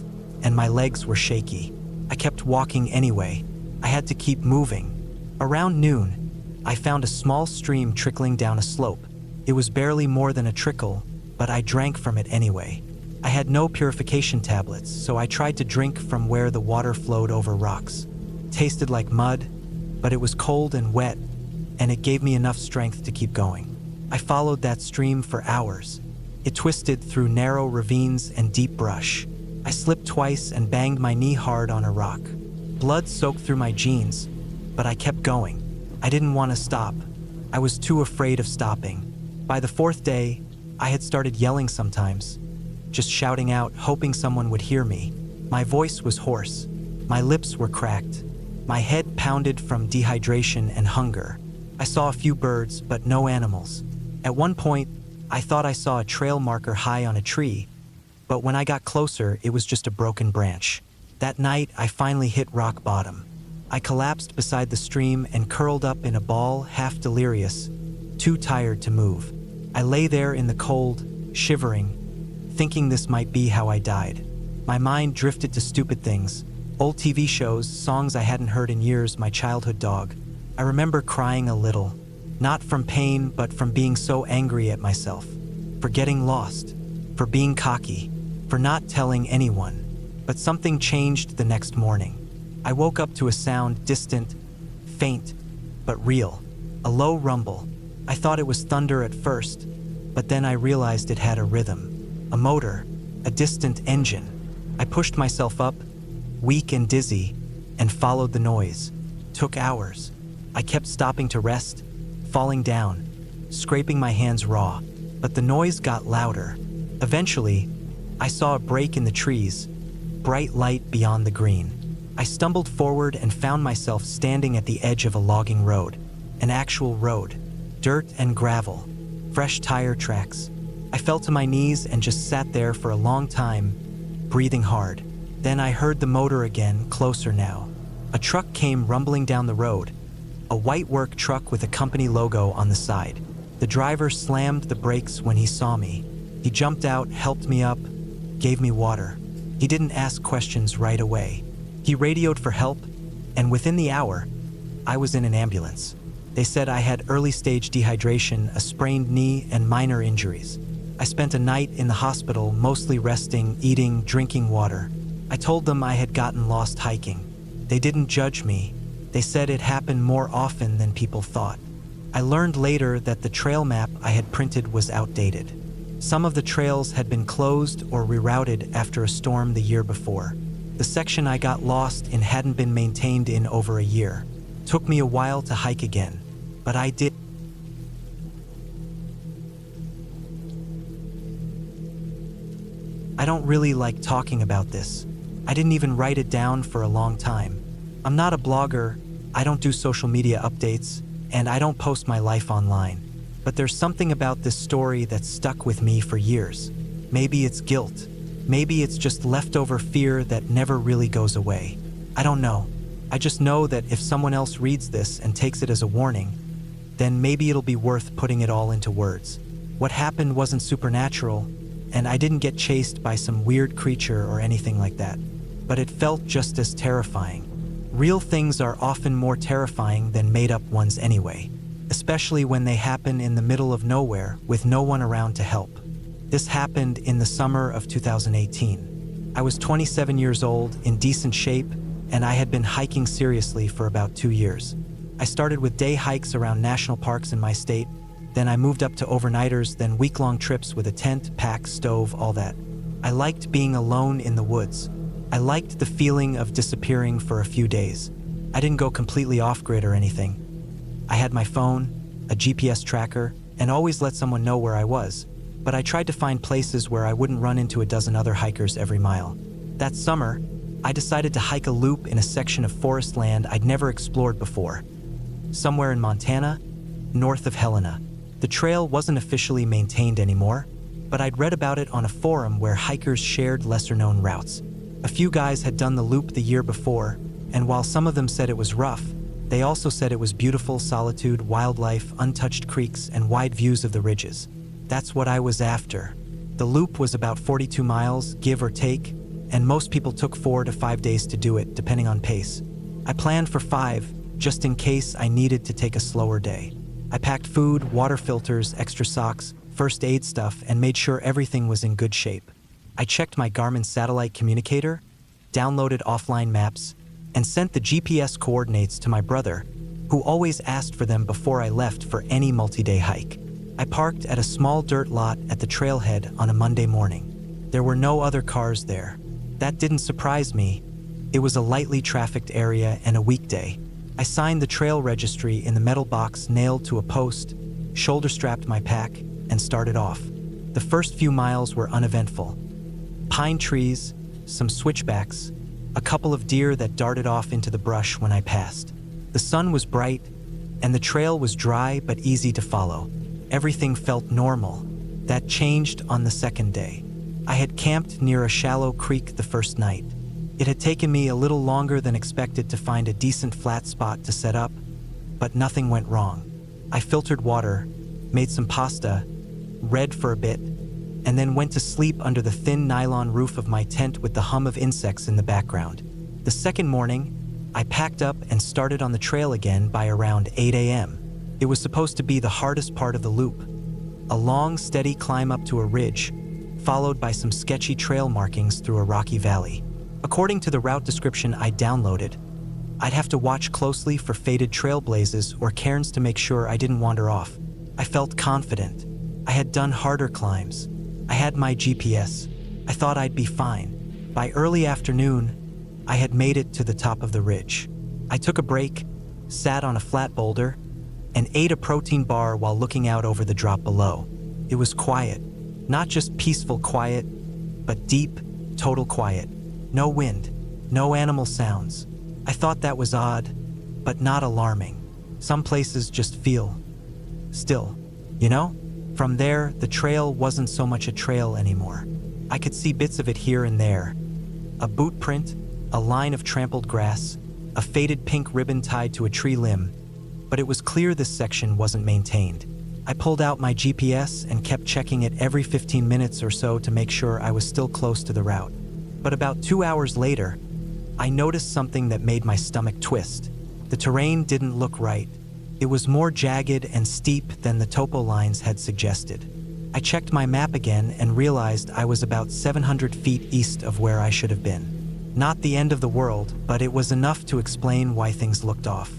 and my legs were shaky. I kept walking anyway. I had to keep moving. Around noon, I found a small stream trickling down a slope. It was barely more than a trickle, but I drank from it anyway. I had no purification tablets, so I tried to drink from where the water flowed over rocks. It tasted like mud, but it was cold and wet, and it gave me enough strength to keep going. I followed that stream for hours. It twisted through narrow ravines and deep brush. I slipped twice and banged my knee hard on a rock. Blood soaked through my jeans, but I kept going. I didn't want to stop. I was too afraid of stopping. By the fourth day, I had started yelling sometimes, just shouting out, hoping someone would hear me. My voice was hoarse. My lips were cracked. My head pounded from dehydration and hunger. I saw a few birds, but no animals. At one point, I thought I saw a trail marker high on a tree, but when I got closer, it was just a broken branch. That night, I finally hit rock bottom. I collapsed beside the stream and curled up in a ball, half delirious, too tired to move. I lay there in the cold, shivering, thinking this might be how I died. My mind drifted to stupid things, old TV shows, songs I hadn't heard in years, my childhood dog. I remember crying a little, not from pain, but from being so angry at myself, for getting lost, for being cocky, for not telling anyone. But something changed the next morning. I woke up to a sound, distant, faint, but real, a low rumble. I thought it was thunder at first, but then I realized it had a rhythm, a motor, a distant engine. I pushed myself up, weak and dizzy, and followed the noise. Took hours. I kept stopping to rest, falling down, scraping my hands raw, but the noise got louder. Eventually, I saw a break in the trees, bright light beyond the green. I stumbled forward and found myself standing at the edge of a logging road, an actual road, dirt and gravel, fresh tire tracks. I fell to my knees and just sat there for a long time, breathing hard. Then I heard the motor again, closer now. A truck came rumbling down the road, a white work truck with a company logo on the side. The driver slammed the brakes when he saw me. He jumped out, helped me up, gave me water. He didn't ask questions right away. He radioed for help, and within the hour, I was in an ambulance. They said I had early-stage dehydration, a sprained knee, and minor injuries. I spent a night in the hospital, mostly resting, eating, drinking water. I told them I had gotten lost hiking. They didn't judge me. They said it happened more often than people thought. I learned later that the trail map I had printed was outdated. Some of the trails had been closed or rerouted after a storm the year before. The section I got lost in hadn't been maintained in over a year. Took me a while to hike again, but I did. I don't really like talking about this. I didn't even write it down for a long time. I'm not a blogger, I don't do social media updates, and I don't post my life online. But there's something about this story that stuck with me for years. Maybe it's guilt. Maybe it's just leftover fear that never really goes away. I don't know. I just know that if someone else reads this and takes it as a warning, then maybe it'll be worth putting it all into words. What happened wasn't supernatural, and I didn't get chased by some weird creature or anything like that. But it felt just as terrifying. Real things are often more terrifying than made-up ones anyway, especially when they happen in the middle of nowhere with no one around to help. This happened in the summer of 2018. I was 27 years old, in decent shape, and I had been hiking seriously for about 2 years. I started with day hikes around national parks in my state, then I moved up to overnighters, then week-long trips with a tent, pack, stove, all that. I liked being alone in the woods. I liked the feeling of disappearing for a few days. I didn't go completely off-grid or anything. I had my phone, a GPS tracker, and always let someone know where I was, but I tried to find places where I wouldn't run into a dozen other hikers every mile. That summer, I decided to hike a loop in a section of forest land I'd never explored before, somewhere in Montana, north of Helena. The trail wasn't officially maintained anymore, but I'd read about it on a forum where hikers shared lesser-known routes. A few guys had done the loop the year before, and while some of them said it was rough, they also said it was beautiful solitude, wildlife, untouched creeks, and wide views of the ridges. That's what I was after. The loop was about 42 miles, give or take, and most people took 4 to 5 days to do it, depending on pace. I planned for 5, just in case I needed to take a slower day. I packed food, water filters, extra socks, first aid stuff, and made sure everything was in good shape. I checked my Garmin satellite communicator, downloaded offline maps, and sent the GPS coordinates to my brother, who always asked for them before I left for any multi-day hike. I parked at a small dirt lot at the trailhead on a Monday morning. There were no other cars there. That didn't surprise me. It was a lightly trafficked area and a weekday. I signed the trail registry in the metal box nailed to a post, shoulder-strapped my pack, and started off. The first few miles were uneventful. Pine trees, some switchbacks, a couple of deer that darted off into the brush when I passed. The sun was bright, and the trail was dry but easy to follow. Everything felt normal. That changed on the second day. I had camped near a shallow creek the first night. It had taken me a little longer than expected to find a decent flat spot to set up, but nothing went wrong. I filtered water, made some pasta, read for a bit, and then went to sleep under the thin nylon roof of my tent with the hum of insects in the background. The second morning, I packed up and started on the trail again by around 8 a.m. It was supposed to be the hardest part of the loop. A long, steady climb up to a ridge, followed by some sketchy trail markings through a rocky valley. According to the route description I downloaded, I'd have to watch closely for faded trailblazes or cairns to make sure I didn't wander off. I felt confident. I had done harder climbs. I had my GPS. I thought I'd be fine. By early afternoon, I had made it to the top of the ridge. I took a break, sat on a flat boulder, and ate a protein bar while looking out over the drop below. It was quiet. Not just peaceful quiet, but deep, total quiet. No wind, no animal sounds. I thought that was odd, but not alarming. Some places just feel still, you know? From there, the trail wasn't so much a trail anymore. I could see bits of it here and there. A boot print, a line of trampled grass, a faded pink ribbon tied to a tree limb, but it was clear this section wasn't maintained. I pulled out my GPS and kept checking it every 15 minutes or so to make sure I was still close to the route. But about 2 hours later, I noticed something that made my stomach twist. The terrain didn't look right. It was more jagged and steep than the topo lines had suggested. I checked my map again and realized I was about 700 feet east of where I should have been. Not the end of the world, but it was enough to explain why things looked off.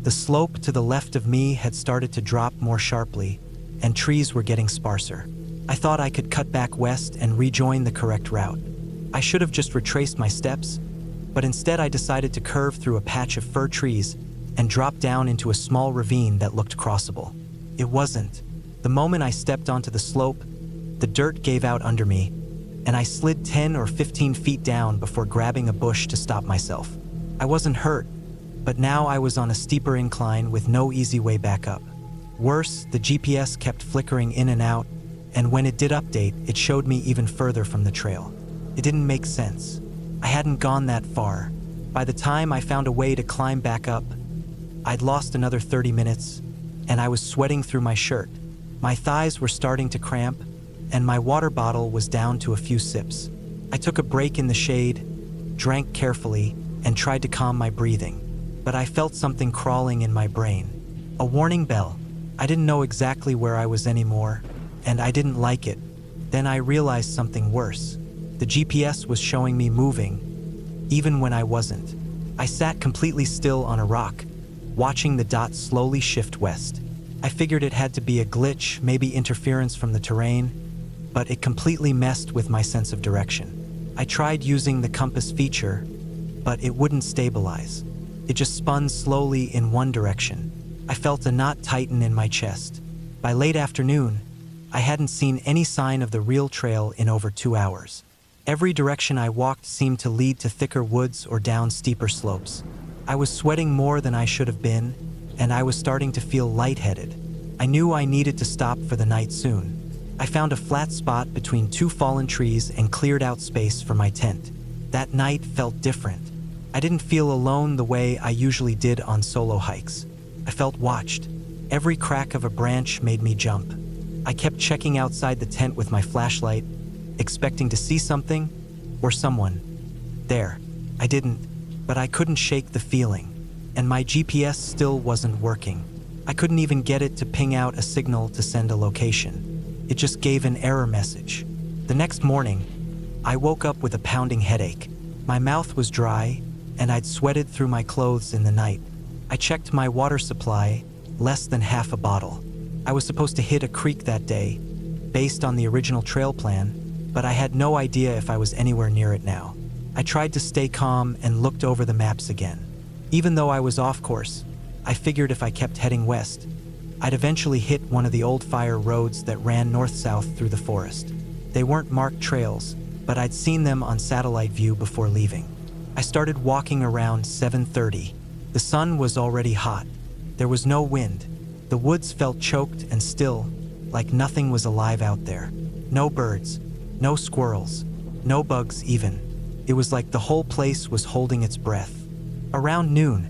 The slope to the left of me had started to drop more sharply, and trees were getting sparser. I thought I could cut back west and rejoin the correct route. I should have just retraced my steps, but instead I decided to curve through a patch of fir trees and drop down into a small ravine that looked crossable. It wasn't. The moment I stepped onto the slope, the dirt gave out under me, and I slid 10 or 15 feet down before grabbing a bush to stop myself. I wasn't hurt, but now I was on a steeper incline with no easy way back up. Worse, the GPS kept flickering in and out, and when it did update, it showed me even further from the trail. It didn't make sense. I hadn't gone that far. By the time I found a way to climb back up, I'd lost another 30 minutes, and I was sweating through my shirt. My thighs were starting to cramp, and my water bottle was down to a few sips. I took a break in the shade, drank carefully, and tried to calm my breathing. But I felt something crawling in my brain. A warning bell. I didn't know exactly where I was anymore, and I didn't like it. Then I realized something worse. The GPS was showing me moving, even when I wasn't. I sat completely still on a rock, watching the dot slowly shift west. I figured it had to be a glitch, maybe interference from the terrain, but it completely messed with my sense of direction. I tried using the compass feature, but it wouldn't stabilize. It just spun slowly in one direction. I felt a knot tighten in my chest. By late afternoon, I hadn't seen any sign of the real trail in over 2 hours. Every direction I walked seemed to lead to thicker woods or down steeper slopes. I was sweating more than I should have been, and I was starting to feel lightheaded. I knew I needed to stop for the night soon. I found a flat spot between 2 fallen trees and cleared out space for my tent. That night felt different. I didn't feel alone the way I usually did on solo hikes. I felt watched. Every crack of a branch made me jump. I kept checking outside the tent with my flashlight, expecting to see something or someone. There. I didn't, but I couldn't shake the feeling, and my GPS still wasn't working. I couldn't even get it to ping out a signal to send a location. It just gave an error message. The next morning, I woke up with a pounding headache. My mouth was dry, and I'd sweated through my clothes in the night. I checked my water supply, less than half a bottle. I was supposed to hit a creek that day, based on the original trail plan, but I had no idea if I was anywhere near it now. I tried to stay calm and looked over the maps again. Even though I was off course, I figured if I kept heading west, I'd eventually hit one of the old fire roads that ran north-south through the forest. They weren't marked trails, but I'd seen them on satellite view before leaving. I started walking around 7:30. The sun was already hot. There was no wind. The woods felt choked and still, like nothing was alive out there. No birds, no squirrels, no bugs even. It was like the whole place was holding its breath. Around noon,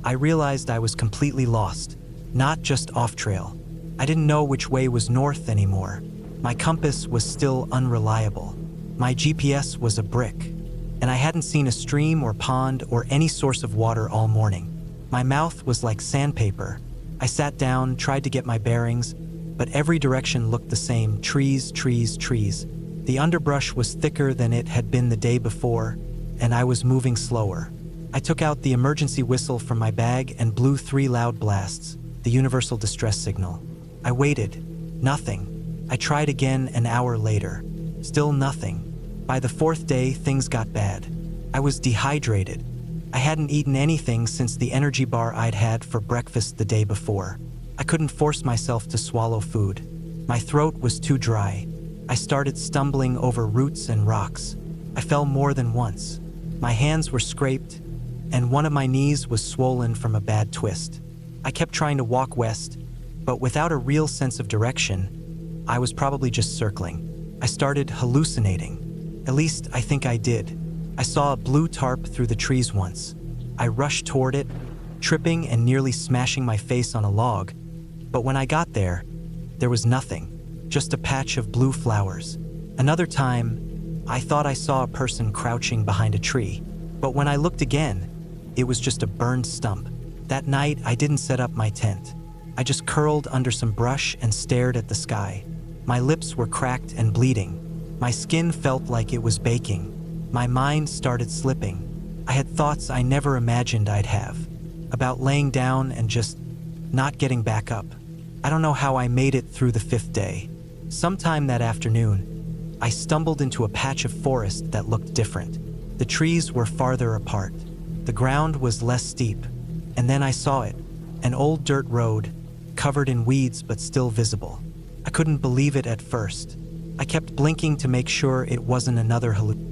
I realized I was completely lost, not just off-trail. I didn't know which way was north anymore. My compass was still unreliable. My GPS was a brick, and I hadn't seen a stream or pond or any source of water all morning. My mouth was like sandpaper. I sat down, tried to get my bearings, but every direction looked the same: trees, trees, trees. The underbrush was thicker than it had been the day before, and I was moving slower. I took out the emergency whistle from my bag and blew 3 loud blasts, the universal distress signal. I waited. Nothing. I tried again an hour later. Still nothing. By the 4th day, things got bad. I was dehydrated. I hadn't eaten anything since the energy bar I'd had for breakfast the day before. I couldn't force myself to swallow food. My throat was too dry. I started stumbling over roots and rocks. I fell more than once. My hands were scraped, and one of my knees was swollen from a bad twist. I kept trying to walk west, but without a real sense of direction, I was probably just circling. I started hallucinating. At least I think I did. I saw a blue tarp through the trees once. I rushed toward it, tripping and nearly smashing my face on a log. But when I got there was nothing, just a patch of blue flowers. Another time, I thought I saw a person crouching behind a tree. But when I looked again, it was just a burned stump. That night, I didn't set up my tent. I just curled under some brush and stared at the sky. My lips were cracked and bleeding. My skin felt like it was baking. My mind started slipping. I had thoughts I never imagined I'd have. about laying down and just not getting back up. I don't know how I made it through the 5th day. Sometime that afternoon, I stumbled into a patch of forest that looked different. The trees were farther apart. The ground was less steep. And then I saw it, an old dirt road, covered in weeds but still visible. I couldn't believe it at first. I kept blinking to make sure it wasn't another hallucination.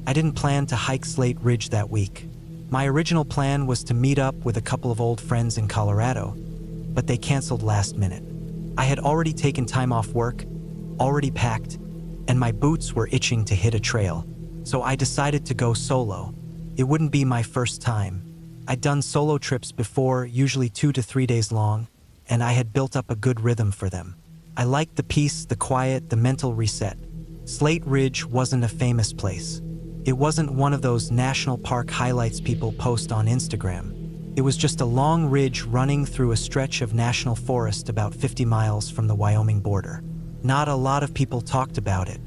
I didn't plan to hike Slate Ridge that week. My original plan was to meet up with a couple of old friends in Colorado, but they canceled last minute. I had already taken time off work, already packed, and my boots were itching to hit a trail, so I decided to go solo. It wouldn't be my first time. I'd done solo trips before, usually 2 to 3 days long, and I had built up a good rhythm for them. I liked the peace, the quiet, the mental reset. Slate Ridge wasn't a famous place. It wasn't one of those national park highlights people post on Instagram. It was just a long ridge running through a stretch of national forest about 50 miles from the Wyoming border. Not a lot of people talked about it.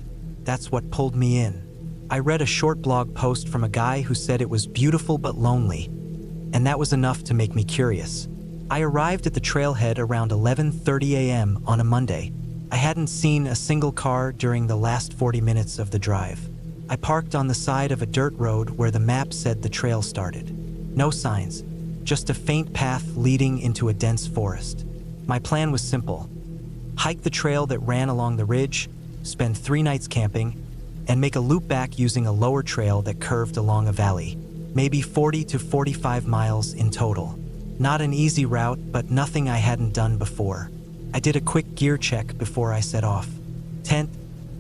That's what pulled me in. I read a short blog post from a guy who said it was beautiful but lonely, and that was enough to make me curious. I arrived at the trailhead around 11:30 a.m. on a Monday. I hadn't seen a single car during the last 40 minutes of the drive. I parked on the side of a dirt road where the map said the trail started. No signs, just a faint path leading into a dense forest. My plan was simple: hike the trail that ran along the ridge, spend 3 nights camping, and make a loop back using a lower trail that curved along a valley. Maybe 40 to 45 miles in total. Not an easy route, but nothing I hadn't done before. I did a quick gear check before I set off. Tent,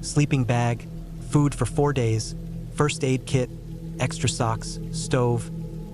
sleeping bag, food for 4 days, first aid kit, extra socks, stove,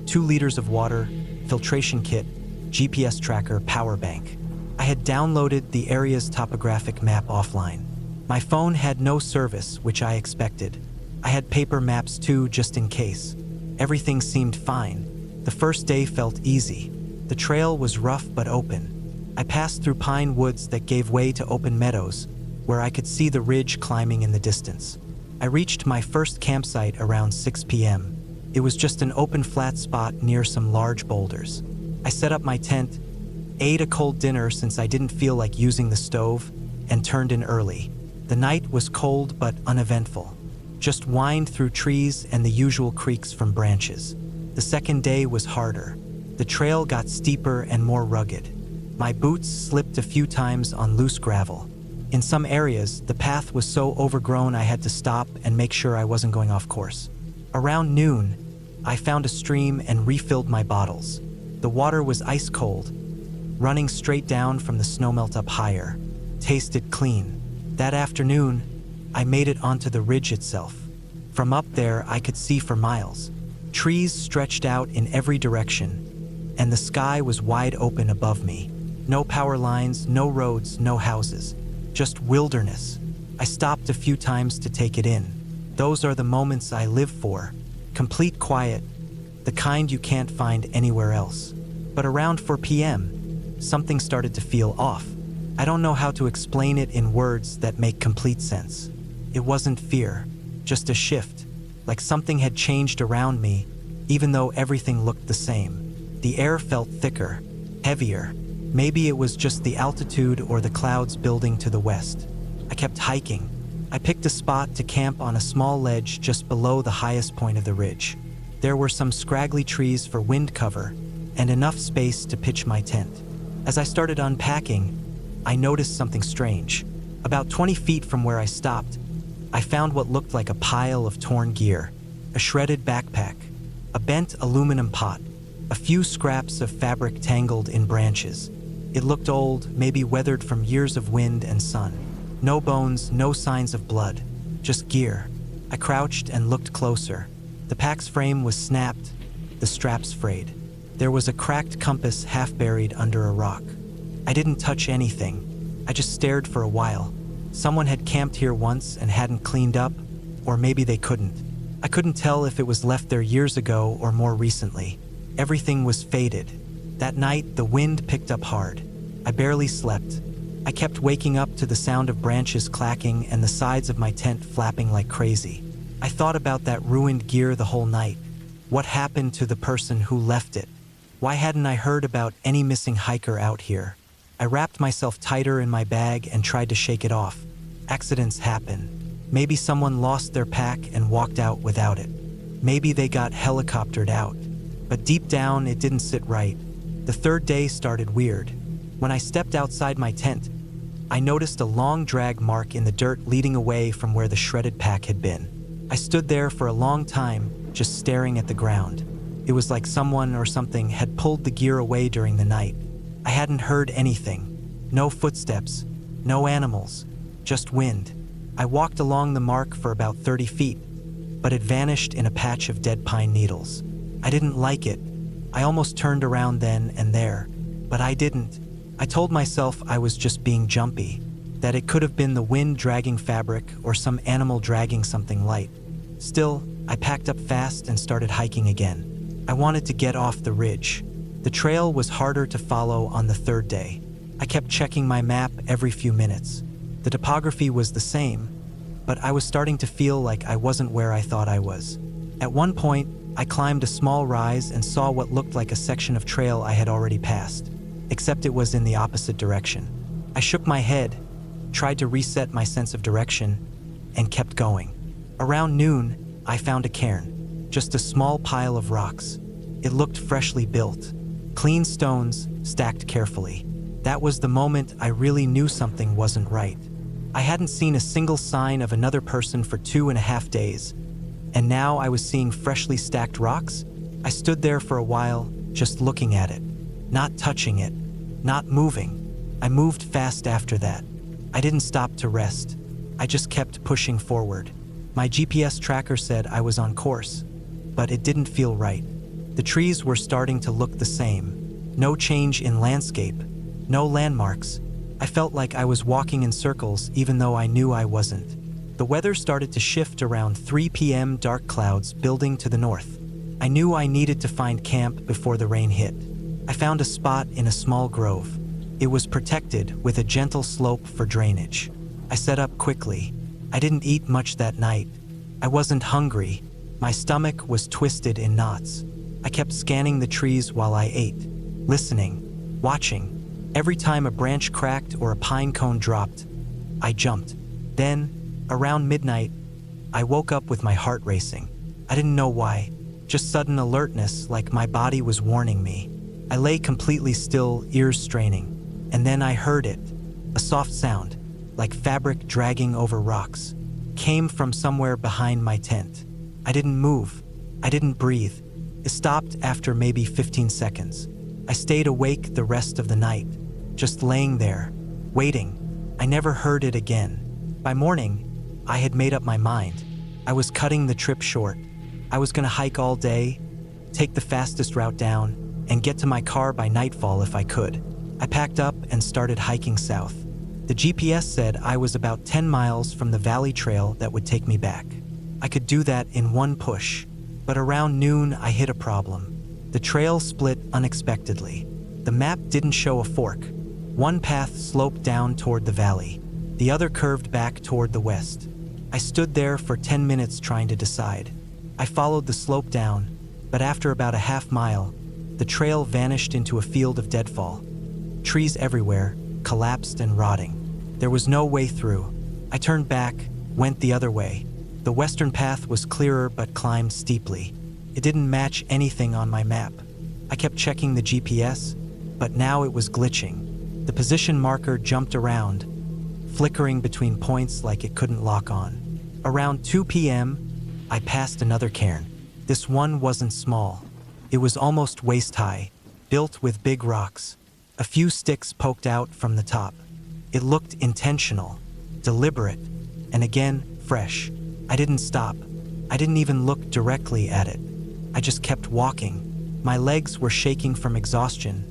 2 liters of water, filtration kit, GPS tracker, power bank. I had downloaded the area's topographic map offline. My phone had no service, which I expected. I had paper maps too, just in case. Everything seemed fine. The first day felt easy. The trail was rough but open. I passed through pine woods that gave way to open meadows, where I could see the ridge climbing in the distance. I reached my first campsite around 6 p.m. It was just an open flat spot near some large boulders. I set up my tent, ate a cold dinner since I didn't feel like using the stove, and turned in early. The night was cold but uneventful. Just whined through trees and the usual creaks from branches. The second day was harder. The trail got steeper and more rugged. My boots slipped a few times on loose gravel. In some areas, the path was so overgrown I had to stop and make sure I wasn't going off course. Around noon, I found a stream and refilled my bottles. The water was ice cold, running straight down from the snowmelt up higher. Tasted clean. That afternoon, I made it onto the ridge itself. From up there, I could see for miles. Trees stretched out in every direction, and the sky was wide open above me. No power lines, no roads, no houses. Just wilderness. I stopped a few times to take it in. Those are the moments I live for. Complete quiet, the kind you can't find anywhere else. But around 4 p.m., something started to feel off. I don't know how to explain it in words that make complete sense. It wasn't fear, just a shift, like something had changed around me, even though everything looked the same. The air felt thicker, heavier. Maybe it was just the altitude or the clouds building to the west. I kept hiking. I picked a spot to camp on a small ledge just below the highest point of the ridge. There were some scraggly trees for wind cover and enough space to pitch my tent. As I started unpacking, I noticed something strange. About 20 feet from where I stopped, I found what looked like a pile of torn gear, a shredded backpack, a bent aluminum pot, a few scraps of fabric tangled in branches. It looked old, maybe weathered from years of wind and sun. No bones, no signs of blood, just gear. I crouched and looked closer. The pack's frame was snapped, the straps frayed. There was a cracked compass half buried under a rock. I didn't touch anything. I just stared for a while. Someone had camped here once and hadn't cleaned up, or maybe they couldn't. I couldn't tell if it was left there years ago or more recently. Everything was faded. That night, the wind picked up hard. I barely slept. I kept waking up to the sound of branches clacking and the sides of my tent flapping like crazy. I thought about that ruined gear the whole night. What happened to the person who left it? Why hadn't I heard about any missing hiker out here? I wrapped myself tighter in my bag and tried to shake it off. Accidents happen. Maybe someone lost their pack and walked out without it. Maybe they got helicoptered out. But deep down, it didn't sit right. The third day started weird. When I stepped outside my tent, I noticed a long drag mark in the dirt leading away from where the shredded pack had been. I stood there for a long time, just staring at the ground. It was like someone or something had pulled the gear away during the night. I hadn't heard anything. No footsteps, no animals, just wind. I walked along the mark for about 30 feet, but it vanished in a patch of dead pine needles. I didn't like it. I almost turned around then and there, but I didn't. I told myself I was just being jumpy, that it could have been the wind dragging fabric or some animal dragging something light. Still, I packed up fast and started hiking again. I wanted to get off the ridge. The trail was harder to follow on the third day. I kept checking my map every few minutes. The topography was the same, but I was starting to feel like I wasn't where I thought I was. At one point, I climbed a small rise and saw what looked like a section of trail I had already passed, except it was in the opposite direction. I shook my head, tried to reset my sense of direction, and kept going. Around noon, I found a cairn, just a small pile of rocks. It looked freshly built, clean stones stacked carefully. That was the moment I really knew something wasn't right. I hadn't seen a single sign of another person for 2.5 days, and now I was seeing freshly stacked rocks. I stood there for a while, just looking at it, not touching it, not moving. I moved fast after that. I didn't stop to rest. I just kept pushing forward. My GPS tracker said I was on course, but it didn't feel right. The trees were starting to look the same. No change in landscape, no landmarks. I felt like I was walking in circles even though I knew I wasn't. The weather started to shift around 3 p.m. Dark clouds building to the north. I knew I needed to find camp before the rain hit. I found a spot in a small grove. It was protected with a gentle slope for drainage. I set up quickly. I didn't eat much that night. I wasn't hungry. My stomach was twisted in knots. I kept scanning the trees while I ate, listening, watching. Every time a branch cracked or a pine cone dropped, I jumped. Then, around midnight, I woke up with my heart racing. I didn't know why, just sudden alertness like my body was warning me. I lay completely still, ears straining, and then I heard it. A soft sound, like fabric dragging over rocks, came from somewhere behind my tent. I didn't move. I didn't breathe. It stopped after maybe 15 seconds. I stayed awake the rest of the night, just laying there, waiting. I never heard it again. By morning, I had made up my mind. I was cutting the trip short. I was gonna hike all day, take the fastest route down, and get to my car by nightfall if I could. I packed up and started hiking south. The GPS said I was about 10 miles from the valley trail that would take me back. I could do that in one push, but around noon I hit a problem. The trail split unexpectedly. The map didn't show a fork. One path sloped down toward the valley. The other curved back toward the west. I stood there for 10 minutes trying to decide. I followed the slope down, but after about a half mile, the trail vanished into a field of deadfall. Trees everywhere, collapsed and rotting. There was no way through. I turned back, went the other way. The western path was clearer but climbed steeply. It didn't match anything on my map. I kept checking the GPS, but now it was glitching. The position marker jumped around, flickering between points like it couldn't lock on. Around 2 p.m., I passed another cairn. This one wasn't small. It was almost waist-high, built with big rocks. A few sticks poked out from the top. It looked intentional, deliberate, and again, fresh. I didn't stop. I didn't even look directly at it. I just kept walking. My legs were shaking from exhaustion,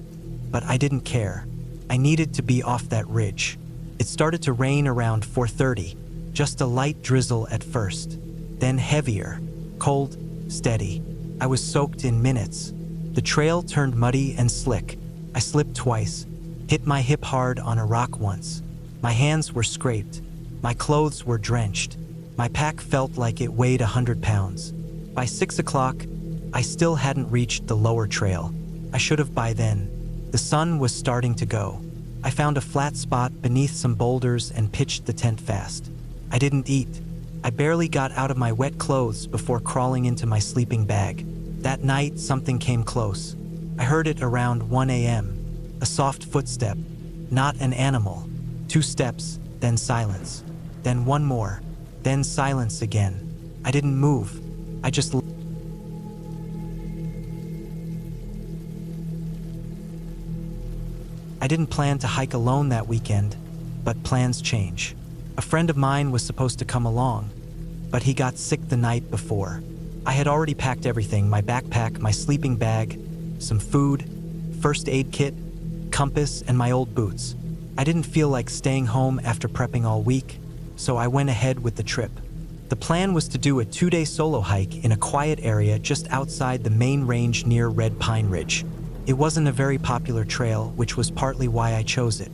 but I didn't care. I needed to be off that ridge. It started to rain around 4:30, just a light drizzle at first, then heavier, cold, steady. I was soaked in minutes. The trail turned muddy and slick. I slipped twice, hit my hip hard on a rock once. My hands were scraped. My clothes were drenched. My pack felt like it weighed 100 pounds. By 6 o'clock, I still hadn't reached the lower trail. I should have by then. The sun was starting to go. I found a flat spot beneath some boulders and pitched the tent fast. I didn't eat. I barely got out of my wet clothes before crawling into my sleeping bag. That night, something came close. I heard it around 1 a.m. A soft footstep. Not an animal. 2 steps, then silence. Then one more. Then silence again. I didn't move. I just I didn't plan to hike alone that weekend, but plans change. A friend of mine was supposed to come along, but he got sick the night before. I had already packed everything: my backpack, my sleeping bag, some food, first aid kit, compass, and my old boots. I didn't feel like staying home after prepping all week, so I went ahead with the trip. The plan was to do a 2-day solo hike in a quiet area just outside the main range near Red Pine Ridge. It wasn't a very popular trail, which was partly why I chose it.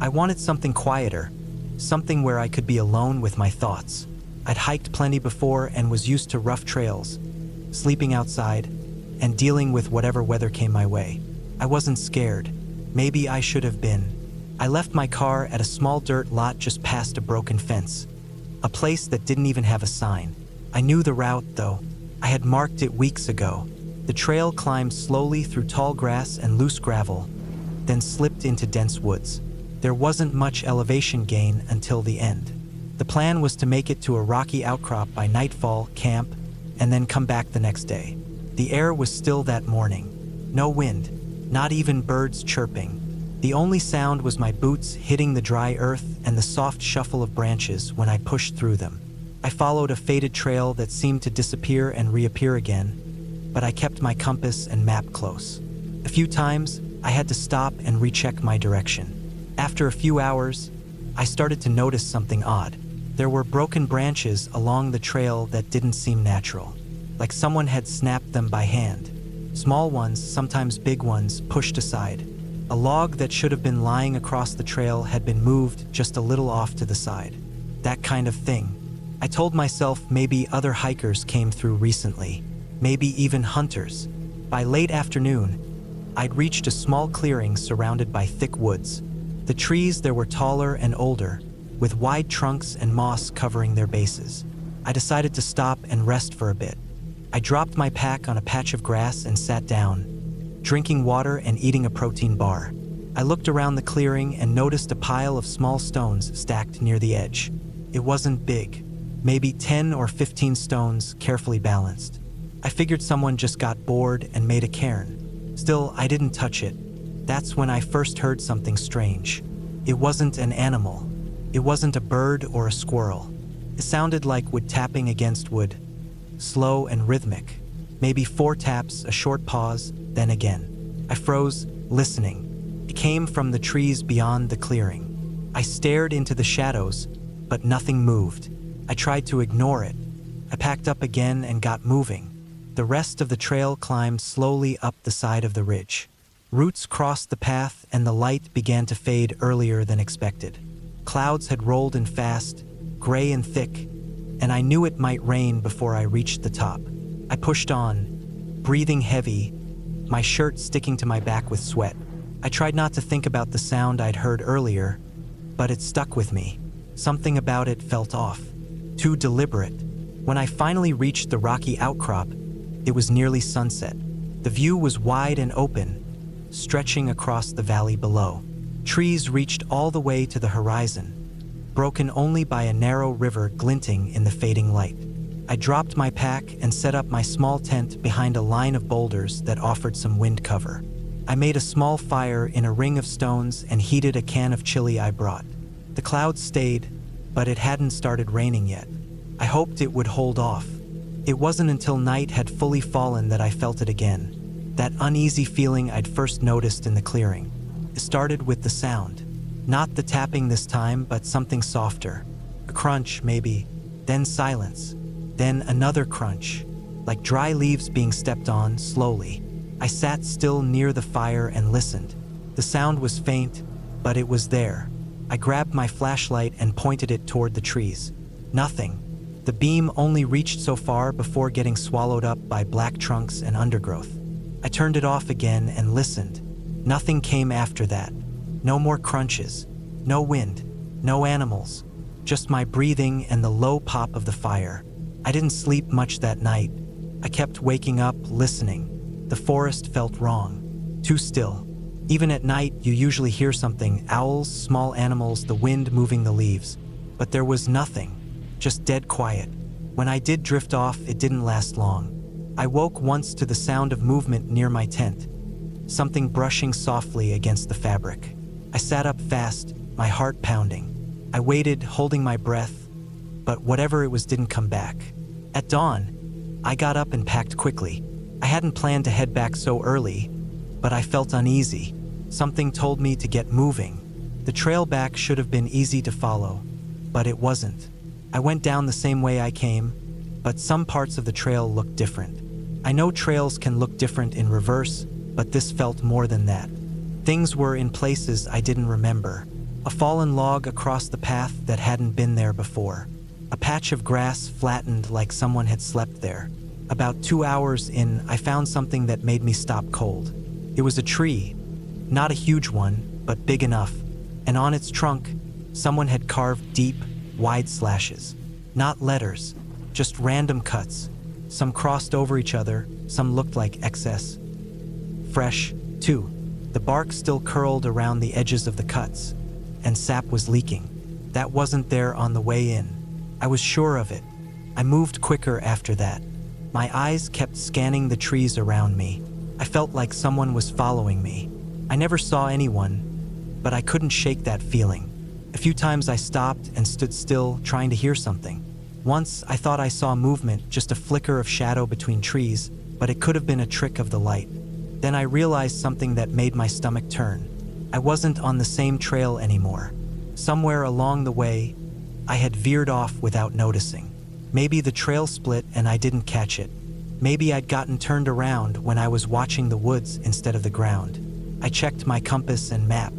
I wanted something quieter, something where I could be alone with my thoughts. I'd hiked plenty before and was used to rough trails, sleeping outside, and dealing with whatever weather came my way. I wasn't scared. Maybe I should have been. I left my car at a small dirt lot just past a broken fence, a place that didn't even have a sign. I knew the route, though. I had marked it weeks ago. The trail climbed slowly through tall grass and loose gravel, then slipped into dense woods. There wasn't much elevation gain until the end. The plan was to make it to a rocky outcrop by nightfall, camp, and then come back the next day. The air was still that morning. No wind, not even birds chirping. The only sound was my boots hitting the dry earth and the soft shuffle of branches when I pushed through them. I followed a faded trail that seemed to disappear and reappear again, but I kept my compass and map close. A few times, I had to stop and recheck my direction. After a few hours, I started to notice something odd. There were broken branches along the trail that didn't seem natural, like someone had snapped them by hand. Small ones, sometimes big ones, pushed aside. A log that should have been lying across the trail had been moved just a little off to the side. That kind of thing. I told myself maybe other hikers came through recently, maybe even hunters. By late afternoon, I'd reached a small clearing surrounded by thick woods. The trees there were taller and older, with wide trunks and moss covering their bases. I decided to stop and rest for a bit. I dropped my pack on a patch of grass and sat down, drinking water and eating a protein bar. I looked around the clearing and noticed a pile of small stones stacked near the edge. It wasn't big, maybe 10 or 15 stones carefully balanced. I figured someone just got bored and made a cairn. Still, I didn't touch it. That's when I first heard something strange. It wasn't an animal. It wasn't a bird or a squirrel. It sounded like wood tapping against wood, slow and rhythmic. Maybe 4 taps, a short pause, then again. I froze, listening. It came from the trees beyond the clearing. I stared into the shadows, but nothing moved. I tried to ignore it. I packed up again and got moving. The rest of the trail climbed slowly up the side of the ridge. Roots crossed the path and the light began to fade earlier than expected. Clouds had rolled in fast, gray and thick, and I knew it might rain before I reached the top. I pushed on, breathing heavy, my shirt sticking to my back with sweat. I tried not to think about the sound I'd heard earlier, but it stuck with me. Something about it felt off, too deliberate. When I finally reached the rocky outcrop, it was nearly sunset. The view was wide and open, stretching across the valley below. Trees reached all the way to the horizon, broken only by a narrow river glinting in the fading light. I dropped my pack and set up my small tent behind a line of boulders that offered some wind cover. I made a small fire in a ring of stones and heated a can of chili I brought. The clouds stayed, but it hadn't started raining yet. I hoped it would hold off. It wasn't until night had fully fallen that I felt it again, that uneasy feeling I'd first noticed in the clearing. It started with the sound. Not the tapping this time, but something softer. A crunch, maybe, then silence. Then another crunch, like dry leaves being stepped on slowly. I sat still near the fire and listened. The sound was faint, but it was there. I grabbed my flashlight and pointed it toward the trees. Nothing. The beam only reached so far before getting swallowed up by black trunks and undergrowth. I turned it off again and listened. Nothing came after that. No more crunches, no wind, no animals, just my breathing and the low pop of the fire. I didn't sleep much that night. I kept waking up, listening. The forest felt wrong, too still. Even at night, you usually hear something: owls, small animals, the wind moving the leaves. But there was nothing, just dead quiet. When I did drift off, it didn't last long. I woke once to the sound of movement near my tent, something brushing softly against the fabric. I sat up fast, my heart pounding. I waited, holding my breath, but whatever it was didn't come back. At dawn, I got up and packed quickly. I hadn't planned to head back so early, but I felt uneasy. Something told me to get moving. The trail back should have been easy to follow, but it wasn't. I went down the same way I came, but some parts of the trail looked different. I know trails can look different in reverse, but this felt more than that. Things were in places I didn't remember. A fallen log across the path that hadn't been there before. A patch of grass flattened like someone had slept there. About 2 hours in, I found something that made me stop cold. It was a tree, not a huge one, but big enough, and on its trunk, someone had carved deep, wide slashes. Not letters, just random cuts. Some crossed over each other, some looked like excess. Fresh, too. The bark still curled around the edges of the cuts, and sap was leaking. That wasn't there on the way in. I was sure of it. I moved quicker after that. My eyes kept scanning the trees around me. I felt like someone was following me. I never saw anyone, but I couldn't shake that feeling. A few times I stopped and stood still, trying to hear something. Once I thought I saw movement, just a flicker of shadow between trees, but it could have been a trick of the light. Then I realized something that made my stomach turn. I wasn't on the same trail anymore. Somewhere along the way, I had veered off without noticing. Maybe the trail split and I didn't catch it. Maybe I'd gotten turned around when I was watching the woods instead of the ground. I checked my compass and map.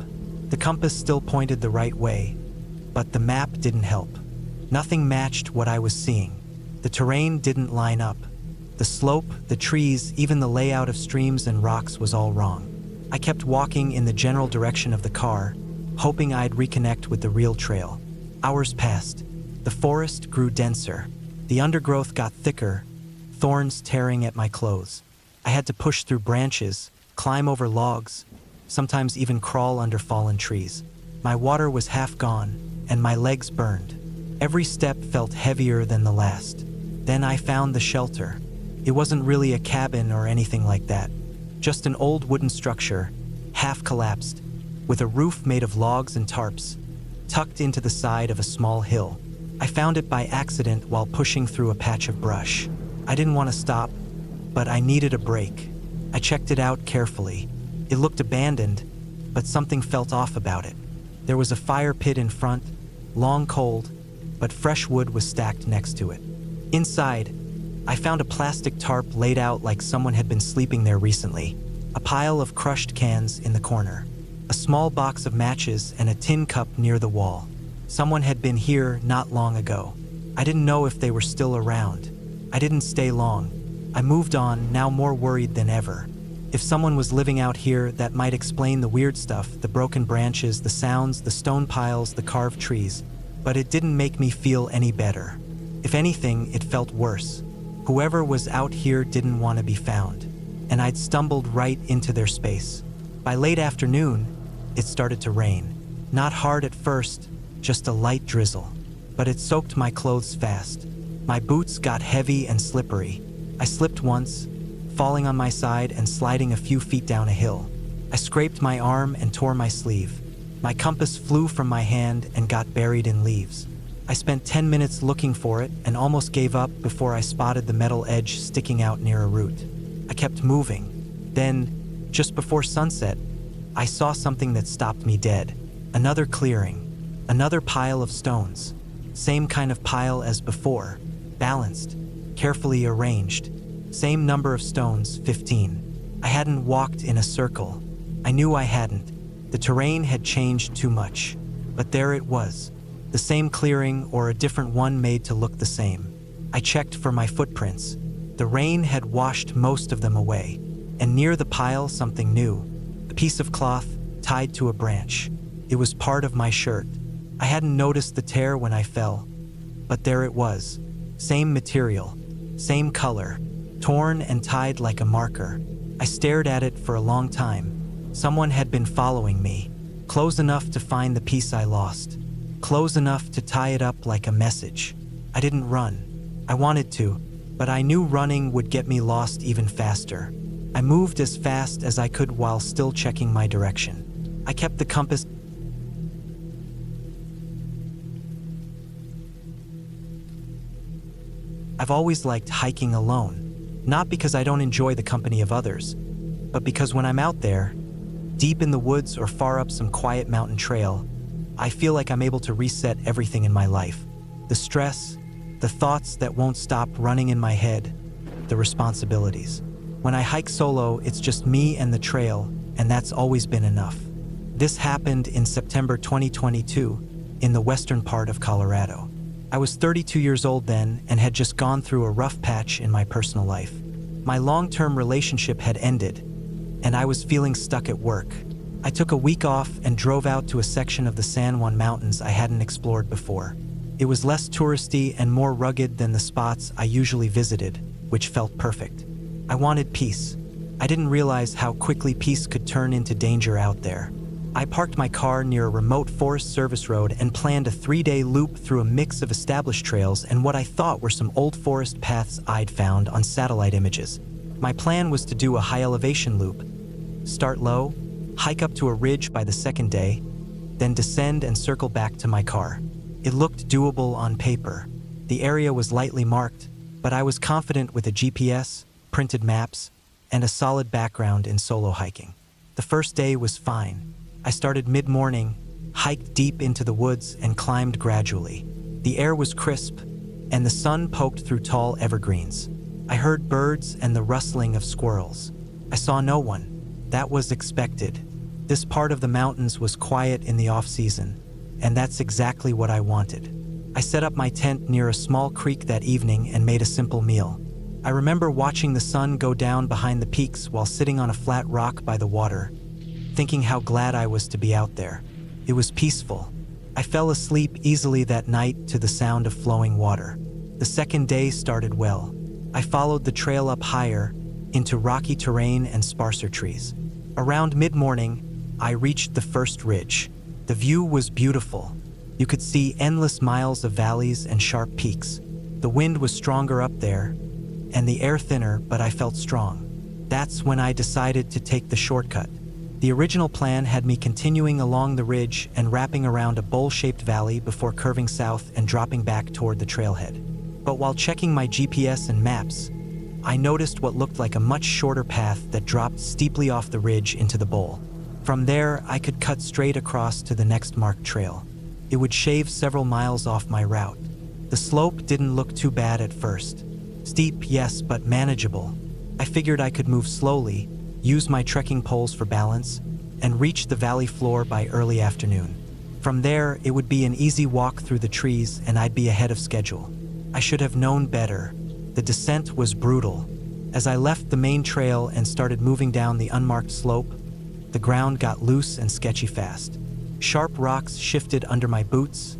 The compass still pointed the right way, but the map didn't help. Nothing matched what I was seeing. The terrain didn't line up. The slope, the trees, even the layout of streams and rocks was all wrong. I kept walking in the general direction of the car, hoping I'd reconnect with the real trail. Hours passed. The forest grew denser. The undergrowth got thicker, thorns tearing at my clothes. I had to push through branches, climb over logs, sometimes even crawl under fallen trees. My water was half gone, and my legs burned. Every step felt heavier than the last. Then I found the shelter. It wasn't really a cabin or anything like that. Just an old wooden structure, half collapsed, with a roof made of logs and tarps, tucked into the side of a small hill. I found it by accident while pushing through a patch of brush. I didn't want to stop, but I needed a break. I checked it out carefully. It looked abandoned, but something felt off about it. There was a fire pit in front, long cold, but fresh wood was stacked next to it. Inside, I found a plastic tarp laid out like someone had been sleeping there recently, a pile of crushed cans in the corner, a small box of matches and a tin cup near the wall. Someone had been here not long ago. I didn't know if they were still around. I didn't stay long. I moved on, now more worried than ever. If someone was living out here, that might explain the weird stuff, the broken branches, the sounds, the stone piles, the carved trees. But it didn't make me feel any better. If anything, it felt worse. Whoever was out here didn't want to be found, and I'd stumbled right into their space. By late afternoon, it started to rain. Not hard at first, just a light drizzle, but it soaked my clothes fast. My boots got heavy and slippery. I slipped once, falling on my side and sliding a few feet down a hill. I scraped my arm and tore my sleeve. My compass flew from my hand and got buried in leaves. I spent 10 minutes looking for it and almost gave up before I spotted the metal edge sticking out near a root. I kept moving. Then, just before sunset, I saw something that stopped me dead. Another clearing. Another pile of stones. Same kind of pile as before. Balanced. Carefully arranged. Same number of stones, 15. I hadn't walked in a circle. I knew I hadn't. The terrain had changed too much. But there it was. The same clearing or a different one made to look the same. I checked for my footprints. The rain had washed most of them away, and near the pile something new, a piece of cloth tied to a branch. It was part of my shirt. I hadn't noticed the tear when I fell, but there it was. Same material, same color, torn and tied like a marker. I stared at it for a long time. Someone had been following me, close enough to find the piece I lost, close enough to tie it up like a message. I didn't run. I wanted to, but I knew running would get me lost even faster. I moved as fast as I could while still checking my direction. I kept the compass. I've always liked hiking alone, not because I don't enjoy the company of others, but because when I'm out there, deep in the woods or far up some quiet mountain trail, I feel like I'm able to reset everything in my life. The stress, the thoughts that won't stop running in my head, the responsibilities. When I hike solo, it's just me and the trail, and that's always been enough. This happened in September 2022 in the western part of Colorado. I was 32 years old then and had just gone through a rough patch in my personal life. My long-term relationship had ended, and I was feeling stuck at work. I took a week off and drove out to a section of the San Juan Mountains I hadn't explored before. It was less touristy and more rugged than the spots I usually visited, which felt perfect. I wanted peace. I didn't realize how quickly peace could turn into danger out there. I parked my car near a remote Forest Service road and planned a 3-day loop through a mix of established trails and what I thought were some old forest paths I'd found on satellite images. My plan was to do a high-elevation loop. Start low, hike up to a ridge by the second day, then descend and circle back to my car. It looked doable on paper. The area was lightly marked, but I was confident with a GPS, printed maps, and a solid background in solo hiking. The first day was fine. I started mid-morning, hiked deep into the woods, and climbed gradually. The air was crisp, and the sun poked through tall evergreens. I heard birds and the rustling of squirrels. I saw no one. That was expected. This part of the mountains was quiet in the off-season, and that's exactly what I wanted. I set up my tent near a small creek that evening and made a simple meal. I remember watching the sun go down behind the peaks while sitting on a flat rock by the water, thinking how glad I was to be out there. It was peaceful. I fell asleep easily that night to the sound of flowing water. The second day started well. I followed the trail up higher, into rocky terrain and sparser trees. Around mid-morning, I reached the first ridge. The view was beautiful. You could see endless miles of valleys and sharp peaks. The wind was stronger up there, and the air thinner, but I felt strong. That's when I decided to take the shortcut. The original plan had me continuing along the ridge and wrapping around a bowl-shaped valley before curving south and dropping back toward the trailhead. But while checking my GPS and maps, I noticed what looked like a much shorter path that dropped steeply off the ridge into the bowl. From there, I could cut straight across to the next marked trail. It would shave several miles off my route. The slope didn't look too bad at first. Steep, yes, but manageable. I figured I could move slowly, use my trekking poles for balance, and reach the valley floor by early afternoon. From there, it would be an easy walk through the trees and I'd be ahead of schedule. I should have known better. The descent was brutal. As I left the main trail and started moving down the unmarked slope, the ground got loose and sketchy fast. Sharp rocks shifted under my boots,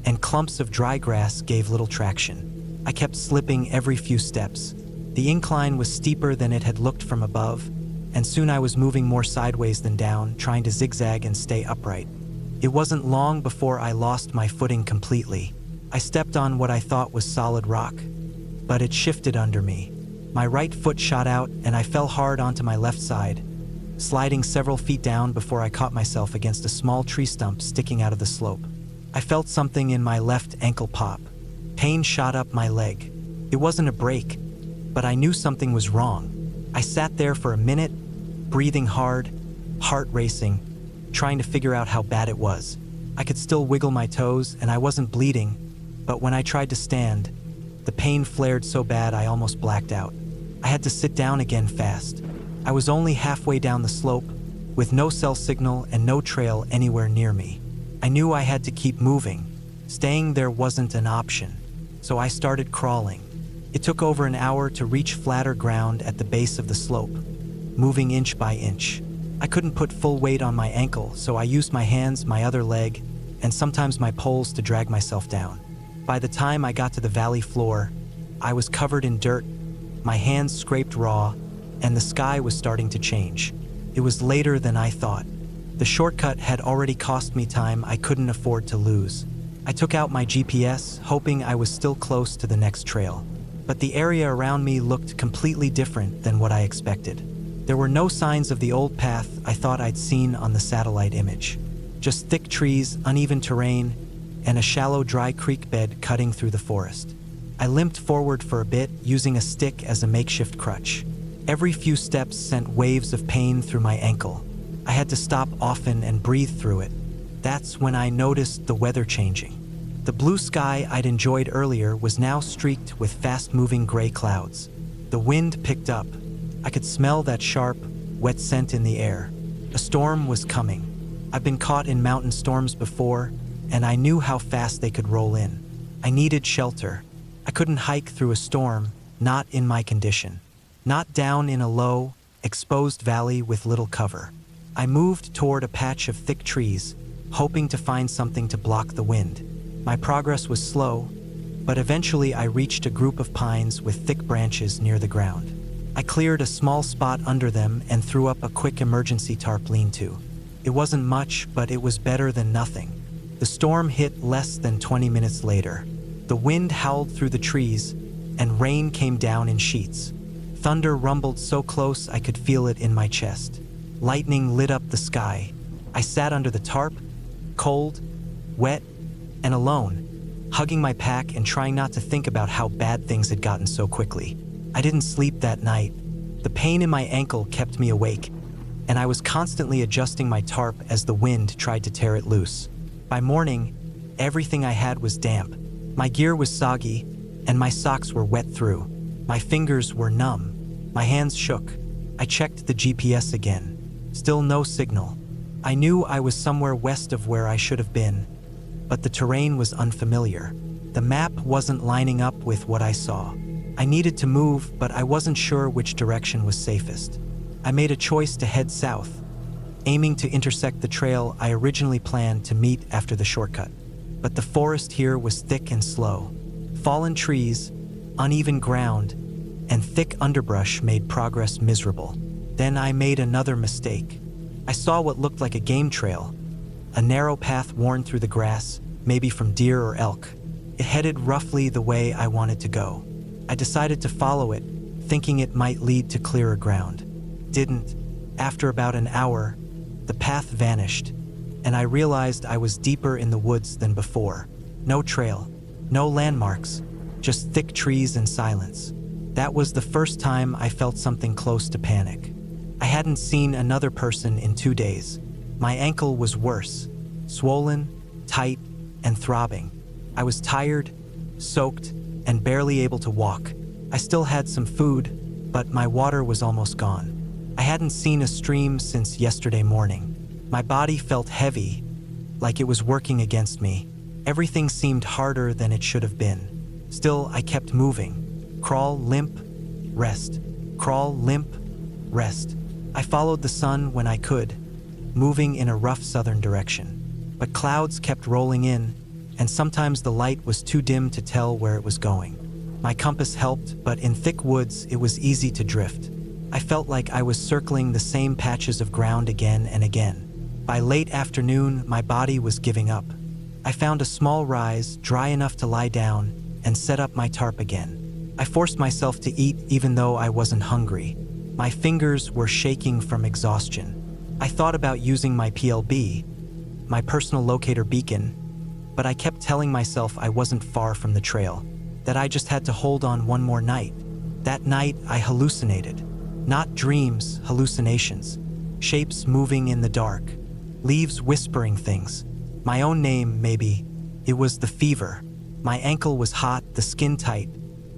and clumps of dry grass gave little traction. I kept slipping every few steps. The incline was steeper than it had looked from above, and soon I was moving more sideways than down, trying to zigzag and stay upright. It wasn't long before I lost my footing completely. I stepped on what I thought was solid rock, but it shifted under me. My right foot shot out and I fell hard onto my left side, sliding several feet down before I caught myself against a small tree stump sticking out of the slope. I felt something in my left ankle pop. Pain shot up my leg. It wasn't a break, but I knew something was wrong. I sat there for a minute, breathing hard, heart racing, trying to figure out how bad it was. I could still wiggle my toes and I wasn't bleeding, but when I tried to stand, the pain flared so bad I almost blacked out. I had to sit down again fast. I was only halfway down the slope, with no cell signal and no trail anywhere near me. I knew I had to keep moving. Staying there wasn't an option, so I started crawling. It took over an hour to reach flatter ground at the base of the slope, moving inch by inch. I couldn't put full weight on my ankle, so I used my hands, my other leg, and sometimes my poles to drag myself down. By the time I got to the valley floor, I was covered in dirt, my hands scraped raw, and the sky was starting to change. It was later than I thought. The shortcut had already cost me time I couldn't afford to lose. I took out my GPS, hoping I was still close to the next trail. But the area around me looked completely different than what I expected. There were no signs of the old path I thought I'd seen on the satellite image. Just thick trees, uneven terrain, and a shallow dry creek bed cutting through the forest. I limped forward for a bit, using a stick as a makeshift crutch. Every few steps sent waves of pain through my ankle. I had to stop often and breathe through it. That's when I noticed the weather changing. The blue sky I'd enjoyed earlier was now streaked with fast-moving gray clouds. The wind picked up. I could smell that sharp, wet scent in the air. A storm was coming. I've been caught in mountain storms before, and I knew how fast they could roll in. I needed shelter. I couldn't hike through a storm, not in my condition. Not down in a low, exposed valley with little cover. I moved toward a patch of thick trees, hoping to find something to block the wind. My progress was slow, but eventually I reached a group of pines with thick branches near the ground. I cleared a small spot under them and threw up a quick emergency tarp lean-to. It wasn't much, but it was better than nothing. The storm hit less than 20 minutes later. The wind howled through the trees, and rain came down in sheets. Thunder rumbled so close I could feel it in my chest. Lightning lit up the sky. I sat under the tarp, cold, wet, and alone, hugging my pack and trying not to think about how bad things had gotten so quickly. I didn't sleep that night. The pain in my ankle kept me awake, and I was constantly adjusting my tarp as the wind tried to tear it loose. By morning, everything I had was damp. My gear was soggy, and my socks were wet through. My fingers were numb. My hands shook. I checked the GPS again. Still no signal. I knew I was somewhere west of where I should have been, but the terrain was unfamiliar. The map wasn't lining up with what I saw. I needed to move, but I wasn't sure which direction was safest. I made a choice to head south, aiming to intersect the trail I originally planned to meet after the shortcut. But the forest here was thick and slow. Fallen trees, uneven ground, and thick underbrush made progress miserable. Then I made another mistake. I saw what looked like a game trail, a narrow path worn through the grass, maybe from deer or elk. It headed roughly the way I wanted to go. I decided to follow it, thinking it might lead to clearer ground. Didn't. After about an hour, the path vanished, and I realized I was deeper in the woods than before. No trail, no landmarks, just thick trees and silence. That was the first time I felt something close to panic. I hadn't seen another person in 2 days. My ankle was worse, swollen, tight, and throbbing. I was tired, soaked, and barely able to walk. I still had some food, but my water was almost gone. I hadn't seen a stream since yesterday morning. My body felt heavy, like it was working against me. Everything seemed harder than it should have been. Still, I kept moving. Crawl, limp, rest. Crawl, limp, rest. I followed the sun when I could, moving in a rough southern direction. But clouds kept rolling in, and sometimes the light was too dim to tell where it was going. My compass helped, but in thick woods, it was easy to drift. I felt like I was circling the same patches of ground again and again. By late afternoon, my body was giving up. I found a small rise, dry enough to lie down, and set up my tarp again. I forced myself to eat even though I wasn't hungry. My fingers were shaking from exhaustion. I thought about using my PLB, my personal locator beacon, but I kept telling myself I wasn't far from the trail, that I just had to hold on one more night. That night, I hallucinated. Not dreams, hallucinations. Shapes moving in the dark. Leaves whispering things. My own name, maybe. It was the fever. My ankle was hot, the skin tight.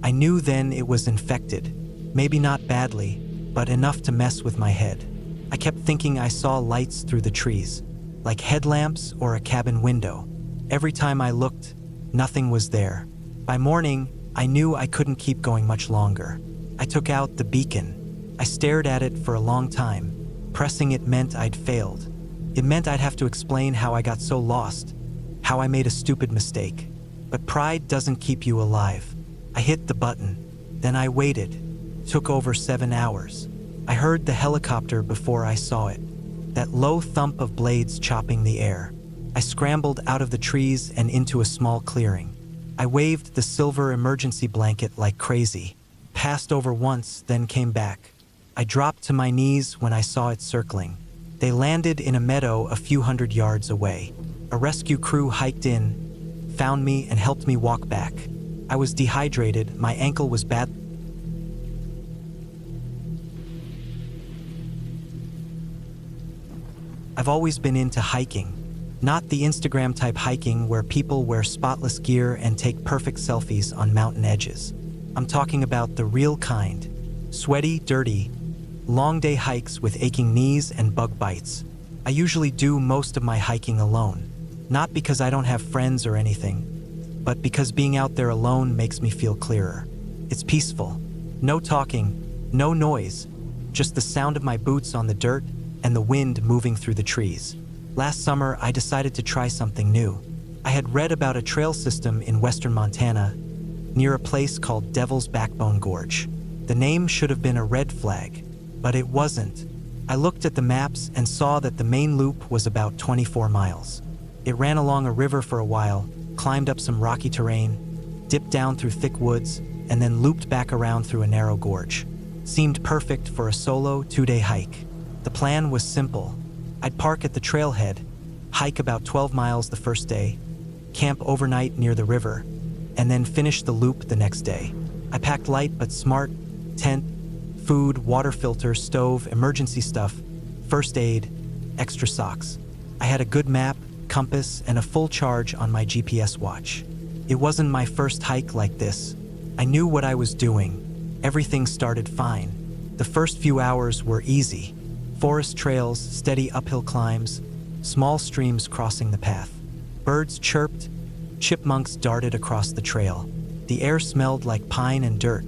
I knew then it was infected. Maybe not badly, but enough to mess with my head. I kept thinking I saw lights through the trees, like headlamps or a cabin window. Every time I looked, nothing was there. By morning, I knew I couldn't keep going much longer. I took out the beacon. I stared at it for a long time. Pressing it meant I'd failed. It meant I'd have to explain how I got so lost, how I made a stupid mistake. But pride doesn't keep you alive. I hit the button. Then I waited. Took over 7 hours. I heard the helicopter before I saw it. That low thump of blades chopping the air. I scrambled out of the trees and into a small clearing. I waved the silver emergency blanket like crazy. Passed over once, then came back. I dropped to my knees when I saw it circling. They landed in a meadow a few hundred yards away. A rescue crew hiked in, found me, and helped me walk back. I was dehydrated, my ankle was bad. I've always been into hiking. Not the Instagram type hiking where people wear spotless gear and take perfect selfies on mountain edges. I'm talking about the real kind. Sweaty, dirty, long day hikes with aching knees and bug bites. I usually do most of my hiking alone. Not because I don't have friends or anything, but because being out there alone makes me feel clearer. It's peaceful. No talking, no noise, just the sound of my boots on the dirt and the wind moving through the trees. Last summer, I decided to try something new. I had read about a trail system in western Montana near a place called Devil's Backbone Gorge. The name should have been a red flag, but it wasn't. I looked at the maps and saw that the main loop was about 24 miles. It ran along a river for a while, climbed up some rocky terrain, dipped down through thick woods, and then looped back around through a narrow gorge. Seemed perfect for a solo 2-day hike. The plan was simple. I'd park at the trailhead, hike about 12 miles the first day, camp overnight near the river, and then finish the loop the next day. I packed light but smart: tent, food, water filter, stove, emergency stuff, first aid, extra socks. I had a good map, compass, and a full charge on my GPS watch. It wasn't my first hike like this. I knew what I was doing. Everything started fine. The first few hours were easy. Forest trails, steady uphill climbs, small streams crossing the path. Birds chirped, chipmunks darted across the trail. The air smelled like pine and dirt.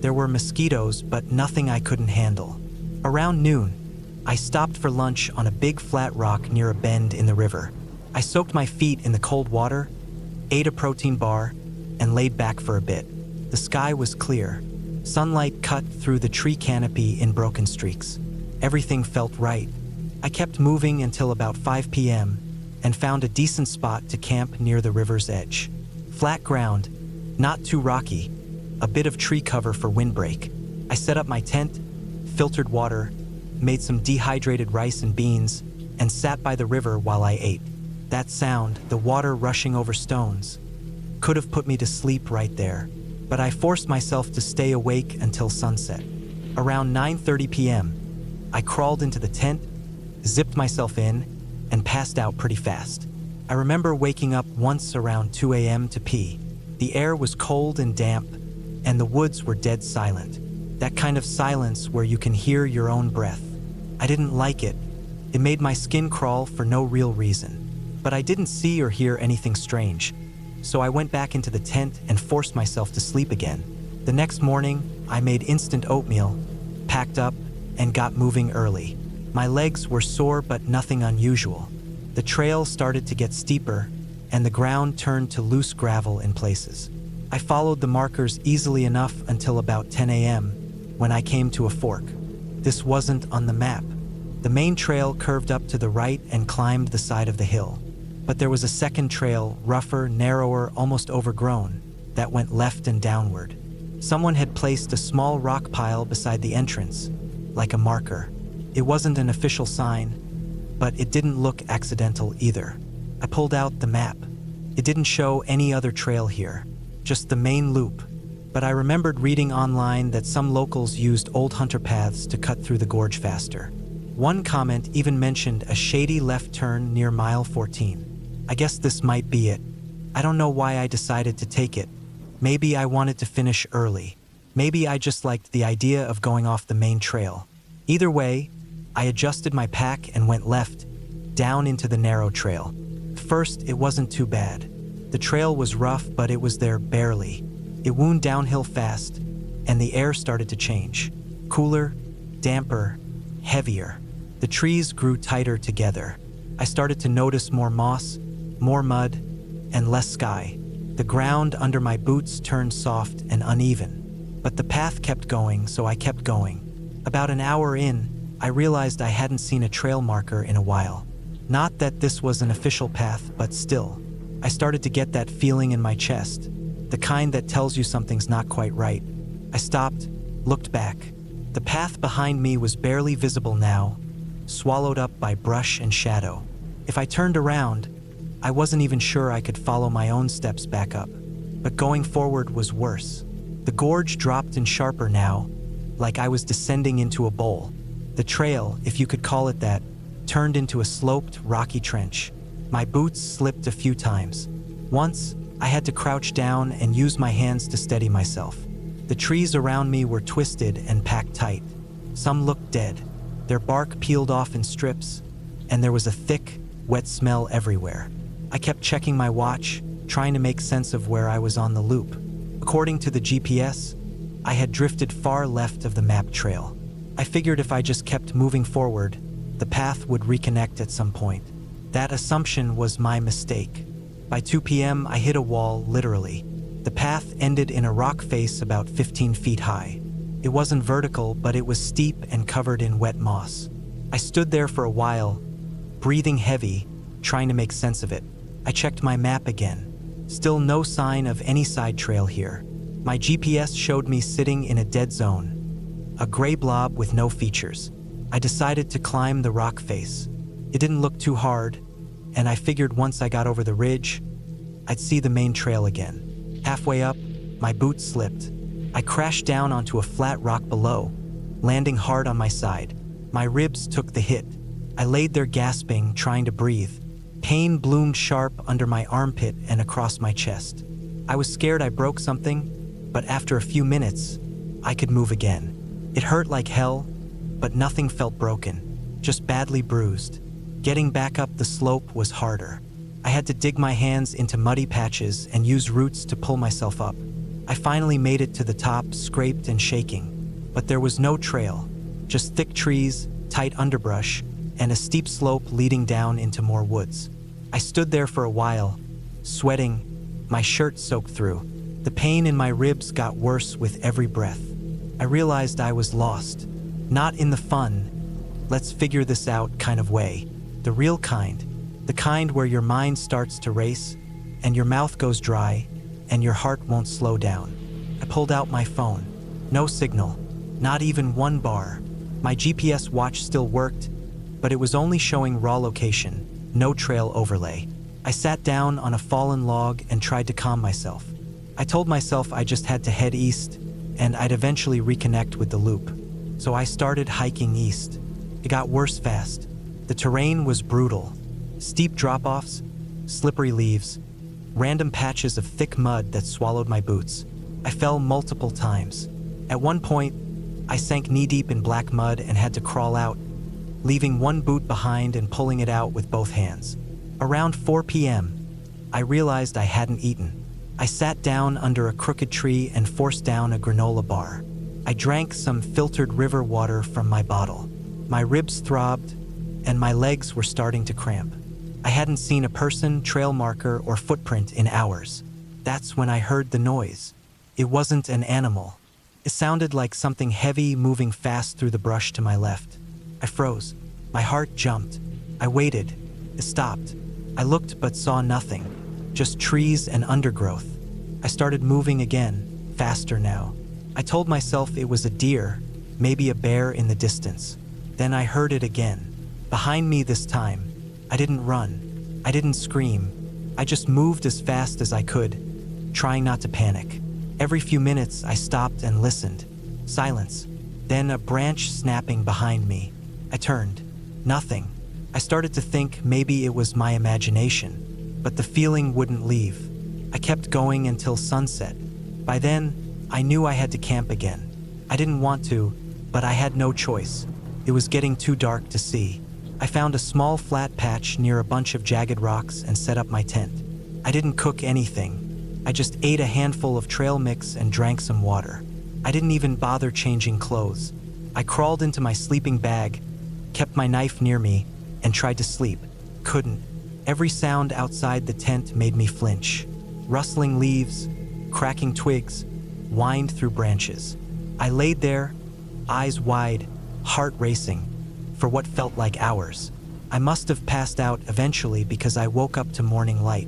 There were mosquitoes, but nothing I couldn't handle. Around noon, I stopped for lunch on a big flat rock near a bend in the river. I soaked my feet in the cold water, ate a protein bar, and laid back for a bit. The sky was clear. Sunlight cut through the tree canopy in broken streaks. Everything felt right. I kept moving until about 5 p.m. and found a decent spot to camp near the river's edge. Flat ground, not too rocky, a bit of tree cover for windbreak. I set up my tent, filtered water, made some dehydrated rice and beans, and sat by the river while I ate. That sound, the water rushing over stones, could have put me to sleep right there, but I forced myself to stay awake until sunset. Around 9:30 p.m., I crawled into the tent, zipped myself in, and passed out pretty fast. I remember waking up once around 2 a.m. to pee. The air was cold and damp, and the woods were dead silent. That kind of silence where you can hear your own breath. I didn't like it. It made my skin crawl for no real reason. But I didn't see or hear anything strange, so I went back into the tent and forced myself to sleep again. The next morning, I made instant oatmeal, packed up, and got moving early. My legs were sore but nothing unusual. The trail started to get steeper, and the ground turned to loose gravel in places. I followed the markers easily enough until about 10 a.m. when I came to a fork. This wasn't on the map. The main trail curved up to the right and climbed the side of the hill. But there was a second trail, rougher, narrower, almost overgrown, that went left and downward. Someone had placed a small rock pile beside the entrance, like a marker. It wasn't an official sign, but it didn't look accidental either. I pulled out the map. It didn't show any other trail here, just the main loop. But I remembered reading online that some locals used old hunter paths to cut through the gorge faster. One comment even mentioned a shady left turn near mile 14. I guess this might be it. I don't know why I decided to take it. Maybe I wanted to finish early. Maybe I just liked the idea of going off the main trail. Either way, I adjusted my pack and went left, down into the narrow trail. First, it wasn't too bad. The trail was rough, but it was there barely. It wound downhill fast, and the air started to change. Cooler, damper, heavier. The trees grew tighter together. I started to notice more moss, more mud, and less sky. The ground under my boots turned soft and uneven. But the path kept going, so I kept going. About an hour in, I realized I hadn't seen a trail marker in a while. Not that this was an official path, but still. I started to get that feeling in my chest, the kind that tells you something's not quite right. I stopped, looked back. The path behind me was barely visible now, swallowed up by brush and shadow. If I turned around, I wasn't even sure I could follow my own steps back up. But going forward was worse. The gorge dropped in sharper now, like I was descending into a bowl. The trail, if you could call it that, turned into a sloped, rocky trench. My boots slipped a few times. Once, I had to crouch down and use my hands to steady myself. The trees around me were twisted and packed tight. Some looked dead, their bark peeled off in strips, and there was a thick, wet smell everywhere. I kept checking my watch, trying to make sense of where I was on the loop. According to the GPS, I had drifted far left of the map trail. I figured if I just kept moving forward, the path would reconnect at some point. That assumption was my mistake. By 2 p.m., I hit a wall, literally. The path ended in a rock face about 15 feet high. It wasn't vertical, but it was steep and covered in wet moss. I stood there for a while, breathing heavy, trying to make sense of it. I checked my map again. Still no sign of any side trail here. My GPS showed me sitting in a dead zone, a gray blob with no features. I decided to climb the rock face. It didn't look too hard, and I figured once I got over the ridge, I'd see the main trail again. Halfway up, my boot slipped. I crashed down onto a flat rock below, landing hard on my side. My ribs took the hit. I laid there gasping, trying to breathe. Pain bloomed sharp under my armpit and across my chest. I was scared I broke something, but after a few minutes, I could move again. It hurt like hell, but nothing felt broken, just badly bruised. Getting back up the slope was harder. I had to dig my hands into muddy patches and use roots to pull myself up. I finally made it to the top, scraped and shaking, but there was no trail, just thick trees, tight underbrush, and a steep slope leading down into more woods. I stood there for a while, sweating, my shirt soaked through. The pain in my ribs got worse with every breath. I realized I was lost, not in the fun, let's figure this out kind of way, the real kind, the kind where your mind starts to race, and your mouth goes dry, and your heart won't slow down. I pulled out my phone. No signal, not even one bar. My GPS watch still worked, but it was only showing raw location, no trail overlay. I sat down on a fallen log and tried to calm myself. I told myself I just had to head east, and I'd eventually reconnect with the loop. So I started hiking east. It got worse fast. The terrain was brutal. Steep drop-offs, slippery leaves, random patches of thick mud that swallowed my boots. I fell multiple times. At one point, I sank knee-deep in black mud and had to crawl out, leaving one boot behind and pulling it out with both hands. Around 4 p.m., I realized I hadn't eaten. I sat down under a crooked tree and forced down a granola bar. I drank some filtered river water from my bottle. My ribs throbbed, and my legs were starting to cramp. I hadn't seen a person, trail marker, or footprint in hours. That's when I heard the noise. It wasn't an animal. It sounded like something heavy moving fast through the brush to my left. I froze. My heart jumped. I waited. It stopped. I looked but saw nothing, just trees and undergrowth. I started moving again, faster now. I told myself it was a deer, maybe a bear in the distance. Then I heard it again. Behind me this time. I didn't run. I didn't scream. I just moved as fast as I could, trying not to panic. Every few minutes, I stopped and listened. Silence. Then a branch snapping behind me. I turned. Nothing. I started to think maybe it was my imagination, but the feeling wouldn't leave. I kept going until sunset. By then, I knew I had to camp again. I didn't want to, but I had no choice. It was getting too dark to see. I found a small flat patch near a bunch of jagged rocks and set up my tent. I didn't cook anything, I just ate a handful of trail mix and drank some water. I didn't even bother changing clothes. I crawled into my sleeping bag, kept my knife near me, and tried to sleep. Couldn't. Every sound outside the tent made me flinch. Rustling leaves, cracking twigs, whined through branches. I laid there, eyes wide, heart racing, for what felt like hours. I must have passed out eventually because I woke up to morning light.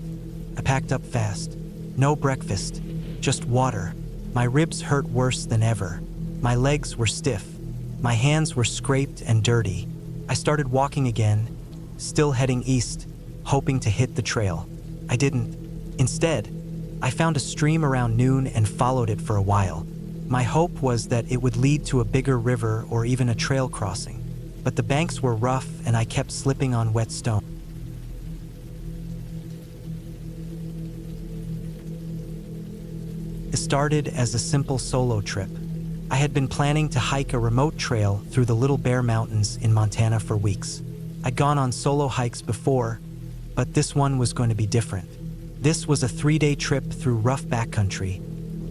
I packed up fast. No breakfast, just water. My ribs hurt worse than ever. My legs were stiff. My hands were scraped and dirty. I started walking again, still heading east, hoping to hit the trail. I didn't. Instead, I found a stream around noon and followed it for a while. My hope was that it would lead to a bigger river or even a trail crossing. But the banks were rough and I kept slipping on wet stone. It started as a simple solo trip. I had been planning to hike a remote trail through the Little Bear Mountains in Montana for weeks. I'd gone on solo hikes before, but this one was going to be different. This was a 3-day trip through rough backcountry,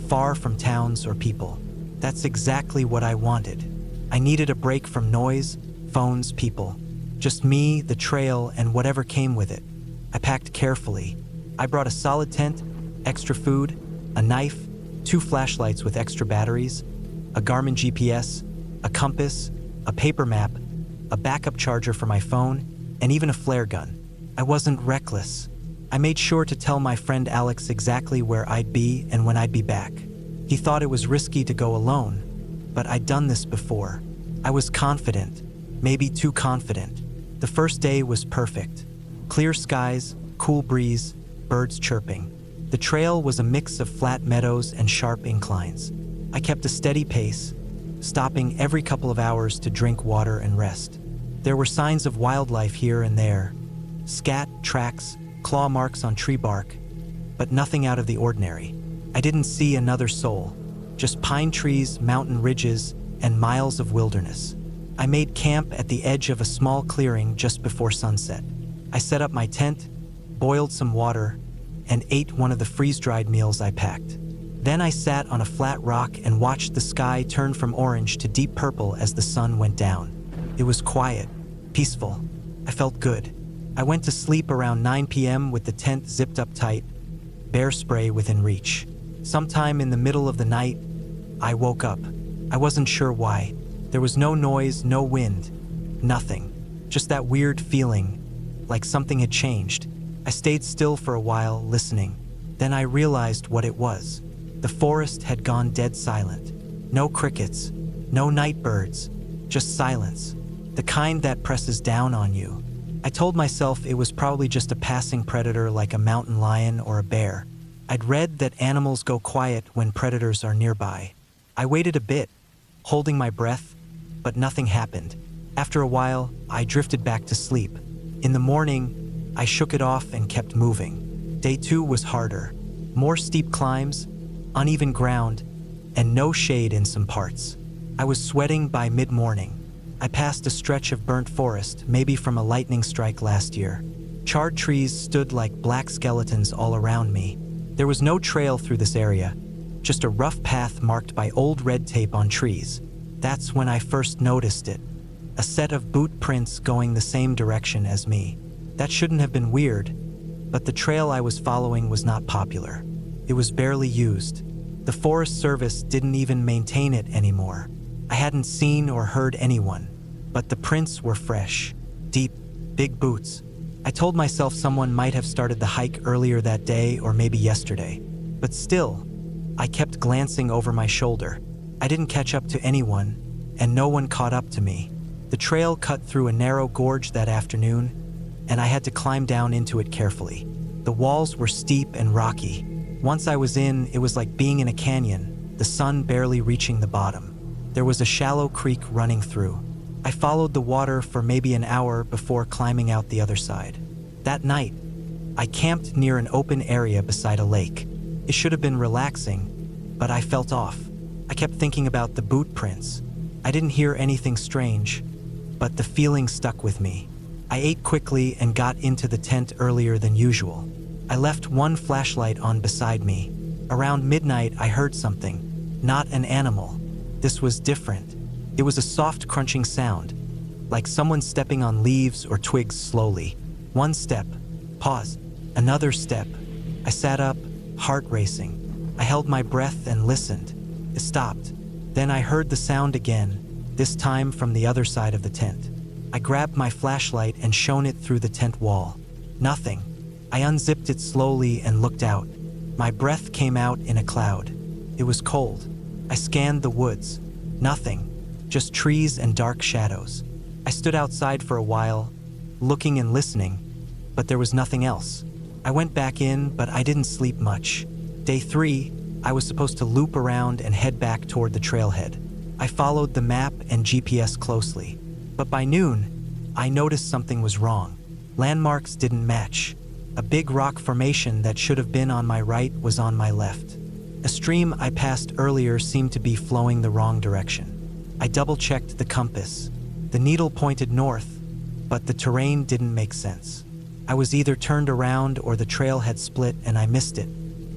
far from towns or people. That's exactly what I wanted. I needed a break from noise, phones, people. Just me, the trail, and whatever came with it. I packed carefully. I brought a solid tent, extra food, a knife, 2 flashlights with extra batteries, a Garmin GPS, a compass, a paper map, a backup charger for my phone, and even a flare gun. I wasn't reckless. I made sure to tell my friend Alex exactly where I'd be and when I'd be back. He thought it was risky to go alone, but I'd done this before. I was confident, maybe too confident. The first day was perfect. Clear skies, cool breeze, birds chirping. The trail was a mix of flat meadows and sharp inclines. I kept a steady pace, stopping every couple of hours to drink water and rest. There were signs of wildlife here and there. Scat, tracks, claw marks on tree bark, but nothing out of the ordinary. I didn't see another soul, just pine trees, mountain ridges, and miles of wilderness. I made camp at the edge of a small clearing just before sunset. I set up my tent, boiled some water, and ate one of the freeze-dried meals I packed. Then I sat on a flat rock and watched the sky turn from orange to deep purple as the sun went down. It was quiet, peaceful. I felt good. I went to sleep around 9 p.m. with the tent zipped up tight, bear spray within reach. Sometime in the middle of the night, I woke up. I wasn't sure why. There was no noise, no wind, nothing. Just that weird feeling, like something had changed. I stayed still for a while, listening. Then I realized what it was. The forest had gone dead silent. No crickets, no night birds, just silence. The kind that presses down on you. I told myself it was probably just a passing predator like a mountain lion or a bear. I'd read that animals go quiet when predators are nearby. I waited a bit, holding my breath, but nothing happened. After a while, I drifted back to sleep. In the morning, I shook it off and kept moving. Day 2 was harder. More steep climbs, uneven ground, and no shade in some parts. I was sweating by mid-morning. I passed a stretch of burnt forest, maybe from a lightning strike last year. Charred trees stood like black skeletons all around me. There was no trail through this area, just a rough path marked by old red tape on trees. That's when I first noticed it. A set of boot prints going the same direction as me. That shouldn't have been weird, but the trail I was following was not popular. It was barely used. The Forest Service didn't even maintain it anymore. I hadn't seen or heard anyone, but the prints were fresh, deep, big boots. I told myself someone might have started the hike earlier that day or maybe yesterday. But still, I kept glancing over my shoulder. I didn't catch up to anyone, and no one caught up to me. The trail cut through a narrow gorge that afternoon, and I had to climb down into it carefully. The walls were steep and rocky. Once I was in, it was like being in a canyon, the sun barely reaching the bottom. There was a shallow creek running through. I followed the water for maybe an hour before climbing out the other side. That night, I camped near an open area beside a lake. It should have been relaxing, but I felt off. I kept thinking about the boot prints. I didn't hear anything strange, but the feeling stuck with me. I ate quickly and got into the tent earlier than usual. I left one flashlight on beside me. Around midnight, I heard something. Not an animal. This was different. It was a soft crunching sound, like someone stepping on leaves or twigs slowly. One step, pause, another step. I sat up, heart racing. I held my breath and listened. It stopped. Then I heard the sound again, this time from the other side of the tent. I grabbed my flashlight and shone it through the tent wall. Nothing. I unzipped it slowly and looked out. My breath came out in a cloud. It was cold. I scanned the woods. Nothing. Just trees and dark shadows. I stood outside for a while, looking and listening, but there was nothing else. I went back in, but I didn't sleep much. Day 3, I was supposed to loop around and head back toward the trailhead. I followed the map and GPS closely, but by noon, I noticed something was wrong. Landmarks didn't match. A big rock formation that should have been on my right was on my left. A stream I passed earlier seemed to be flowing the wrong direction. I double-checked the compass. The needle pointed north, but the terrain didn't make sense. I was either turned around or the trail had split and I missed it.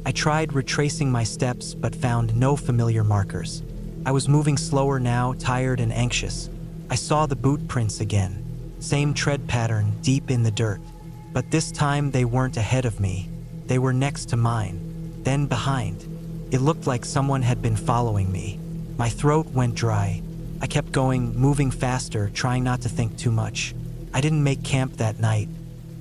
I tried retracing my steps but found no familiar markers. I was moving slower now, tired and anxious. I saw the boot prints again. Same tread pattern, deep in the dirt. But this time they weren't ahead of me. They were next to mine, then behind. It looked like someone had been following me. My throat went dry. I kept going, moving faster, trying not to think too much. I didn't make camp that night.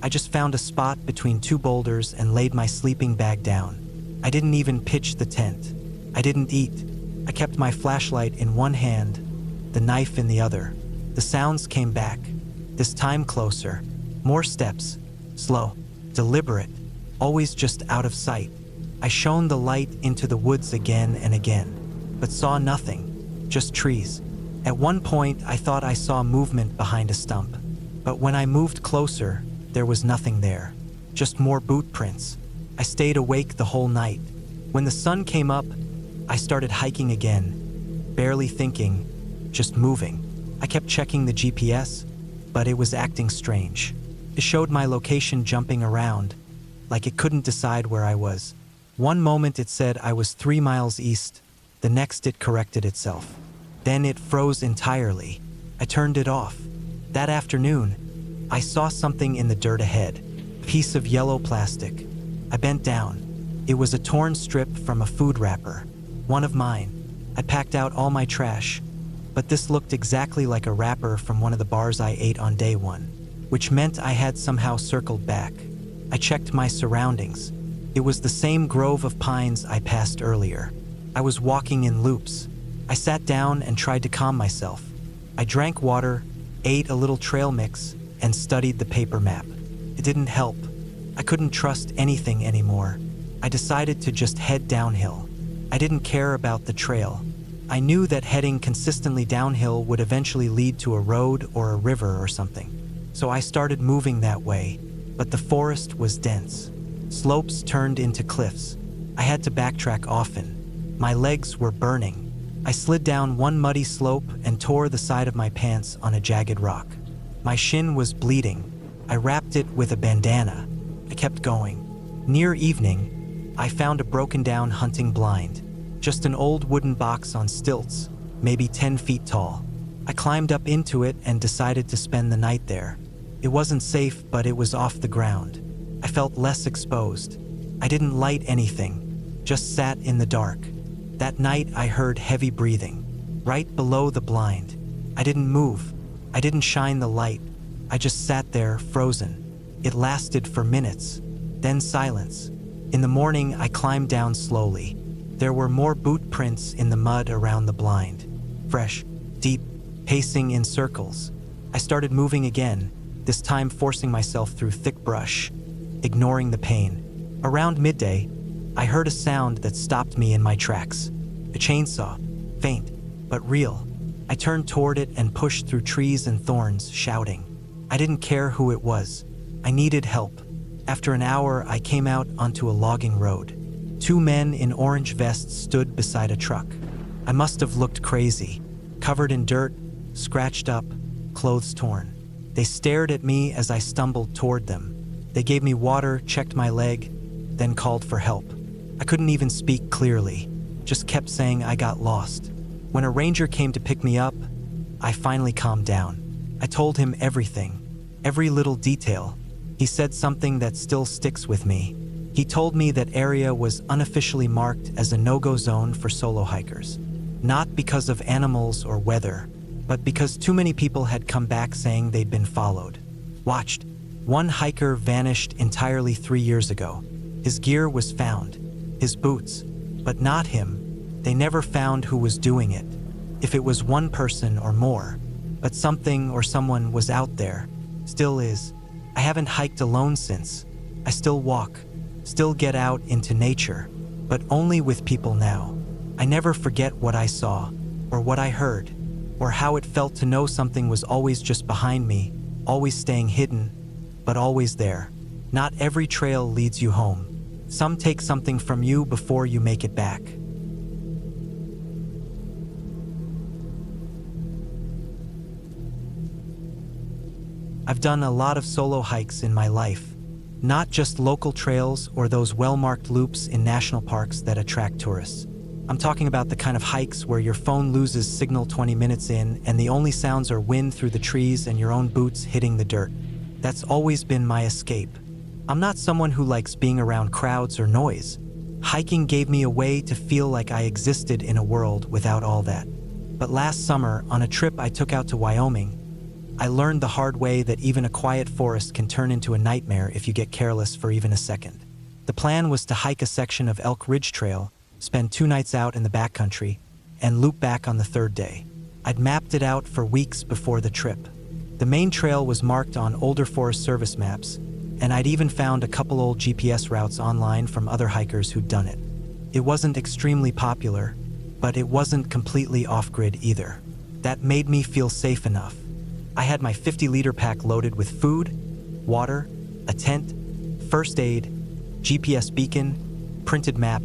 I just found a spot between 2 boulders and laid my sleeping bag down. I didn't even pitch the tent. I didn't eat. I kept my flashlight in one hand, the knife in the other. The sounds came back, this time closer. More steps, slow, deliberate, always just out of sight. I shone the light into the woods again and again, but saw nothing, just trees. At one point, I thought I saw movement behind a stump, but when I moved closer, there was nothing there, just more boot prints. I stayed awake the whole night. When the sun came up, I started hiking again, barely thinking, just moving. I kept checking the GPS, but it was acting strange. It showed my location jumping around, like it couldn't decide where I was. One moment it said I was 3 miles east, the next it corrected itself. Then it froze entirely. I turned it off. That afternoon, I saw something in the dirt ahead, a piece of yellow plastic. I bent down. It was a torn strip from a food wrapper, one of mine. I packed out all my trash, but this looked exactly like a wrapper from one of the bars I ate on day 1, which meant I had somehow circled back. I checked my surroundings. It was the same grove of pines I passed earlier. I was walking in loops. I sat down and tried to calm myself. I drank water, ate a little trail mix, and studied the paper map. It didn't help. I couldn't trust anything anymore. I decided to just head downhill. I didn't care about the trail. I knew that heading consistently downhill would eventually lead to a road or a river or something. So I started moving that way, but the forest was dense. Slopes turned into cliffs. I had to backtrack often. My legs were burning. I slid down one muddy slope and tore the side of my pants on a jagged rock. My shin was bleeding. I wrapped it with a bandana. I kept going. Near evening, I found a broken-down hunting blind. Just an old wooden box on stilts, maybe 10 feet tall. I climbed up into it and decided to spend the night there. It wasn't safe, but it was off the ground. I felt less exposed. I didn't light anything, just sat in the dark. That night I heard heavy breathing, right below the blind. I didn't move. I didn't shine the light. I just sat there, frozen. It lasted for minutes, then silence. In the morning, I climbed down slowly. There were more boot prints in the mud around the blind. Fresh, deep, pacing in circles. I started moving again, this time forcing myself through thick brush, ignoring the pain. Around midday, I heard a sound that stopped me in my tracks. A chainsaw, faint, but real. I turned toward it and pushed through trees and thorns, shouting. I didn't care who it was. I needed help. After an hour, I came out onto a logging road. 2 men in orange vests stood beside a truck. I must have looked crazy, covered in dirt, scratched up, clothes torn. They stared at me as I stumbled toward them. They gave me water, checked my leg, then called for help. I couldn't even speak clearly, just kept saying I got lost. When a ranger came to pick me up, I finally calmed down. I told him everything, every little detail. He said something that still sticks with me. He told me that area was unofficially marked as a no-go zone for solo hikers. Not because of animals or weather, but because too many people had come back saying they'd been followed. Watched. One hiker vanished entirely 3 years ago. His gear was found, his boots, but not him. They never found who was doing it. If it was one person or more, but something or someone was out there, still is. I haven't hiked alone since. I still walk, still get out into nature, but only with people now. I never forget what I saw, or what I heard, or how it felt to know something was always just behind me, always staying hidden, but always there. Not every trail leads you home. Some take something from you before you make it back. I've done a lot of solo hikes in my life, not just local trails or those well-marked loops in national parks that attract tourists. I'm talking about the kind of hikes where your phone loses signal 20 minutes in and the only sounds are wind through the trees and your own boots hitting the dirt. That's always been my escape. I'm not someone who likes being around crowds or noise. Hiking gave me a way to feel like I existed in a world without all that. But last summer, on a trip I took out to Wyoming, I learned the hard way that even a quiet forest can turn into a nightmare if you get careless for even a second. The plan was to hike a section of Elk Ridge Trail, spend 2 nights out in the backcountry, and loop back on the 3rd day. I'd mapped it out for weeks before the trip. The main trail was marked on older Forest Service maps, and I'd even found a couple old GPS routes online from other hikers who'd done it. It wasn't extremely popular, but it wasn't completely off-grid either. That made me feel safe enough. I had my 50-liter pack loaded with food, water, a tent, first aid, GPS beacon, printed map,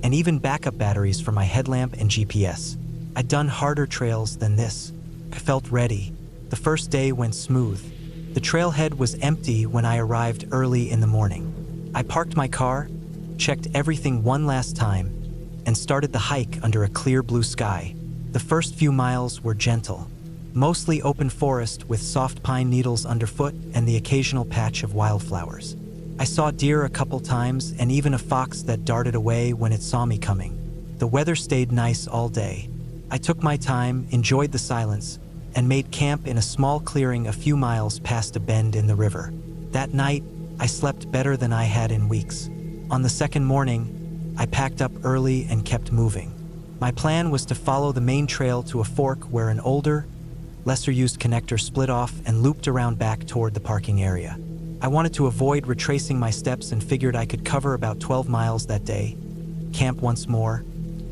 and even backup batteries for my headlamp and GPS. I'd done harder trails than this. I felt ready. The first day went smooth. The trailhead was empty when I arrived early in the morning. I parked my car, checked everything one last time, and started the hike under a clear blue sky. The first few miles were gentle. Mostly open forest with soft pine needles underfoot and the occasional patch of wildflowers. I saw deer a couple times and even a fox that darted away when it saw me coming. The weather stayed nice all day. I took my time, enjoyed the silence, and made camp in a small clearing a few miles past a bend in the river. That night, I slept better than I had in weeks. On the second morning, I packed up early and kept moving. My plan was to follow the main trail to a fork where an older, lesser-used connector split off and looped around back toward the parking area. I wanted to avoid retracing my steps and figured I could cover about 12 miles that day, camp once more,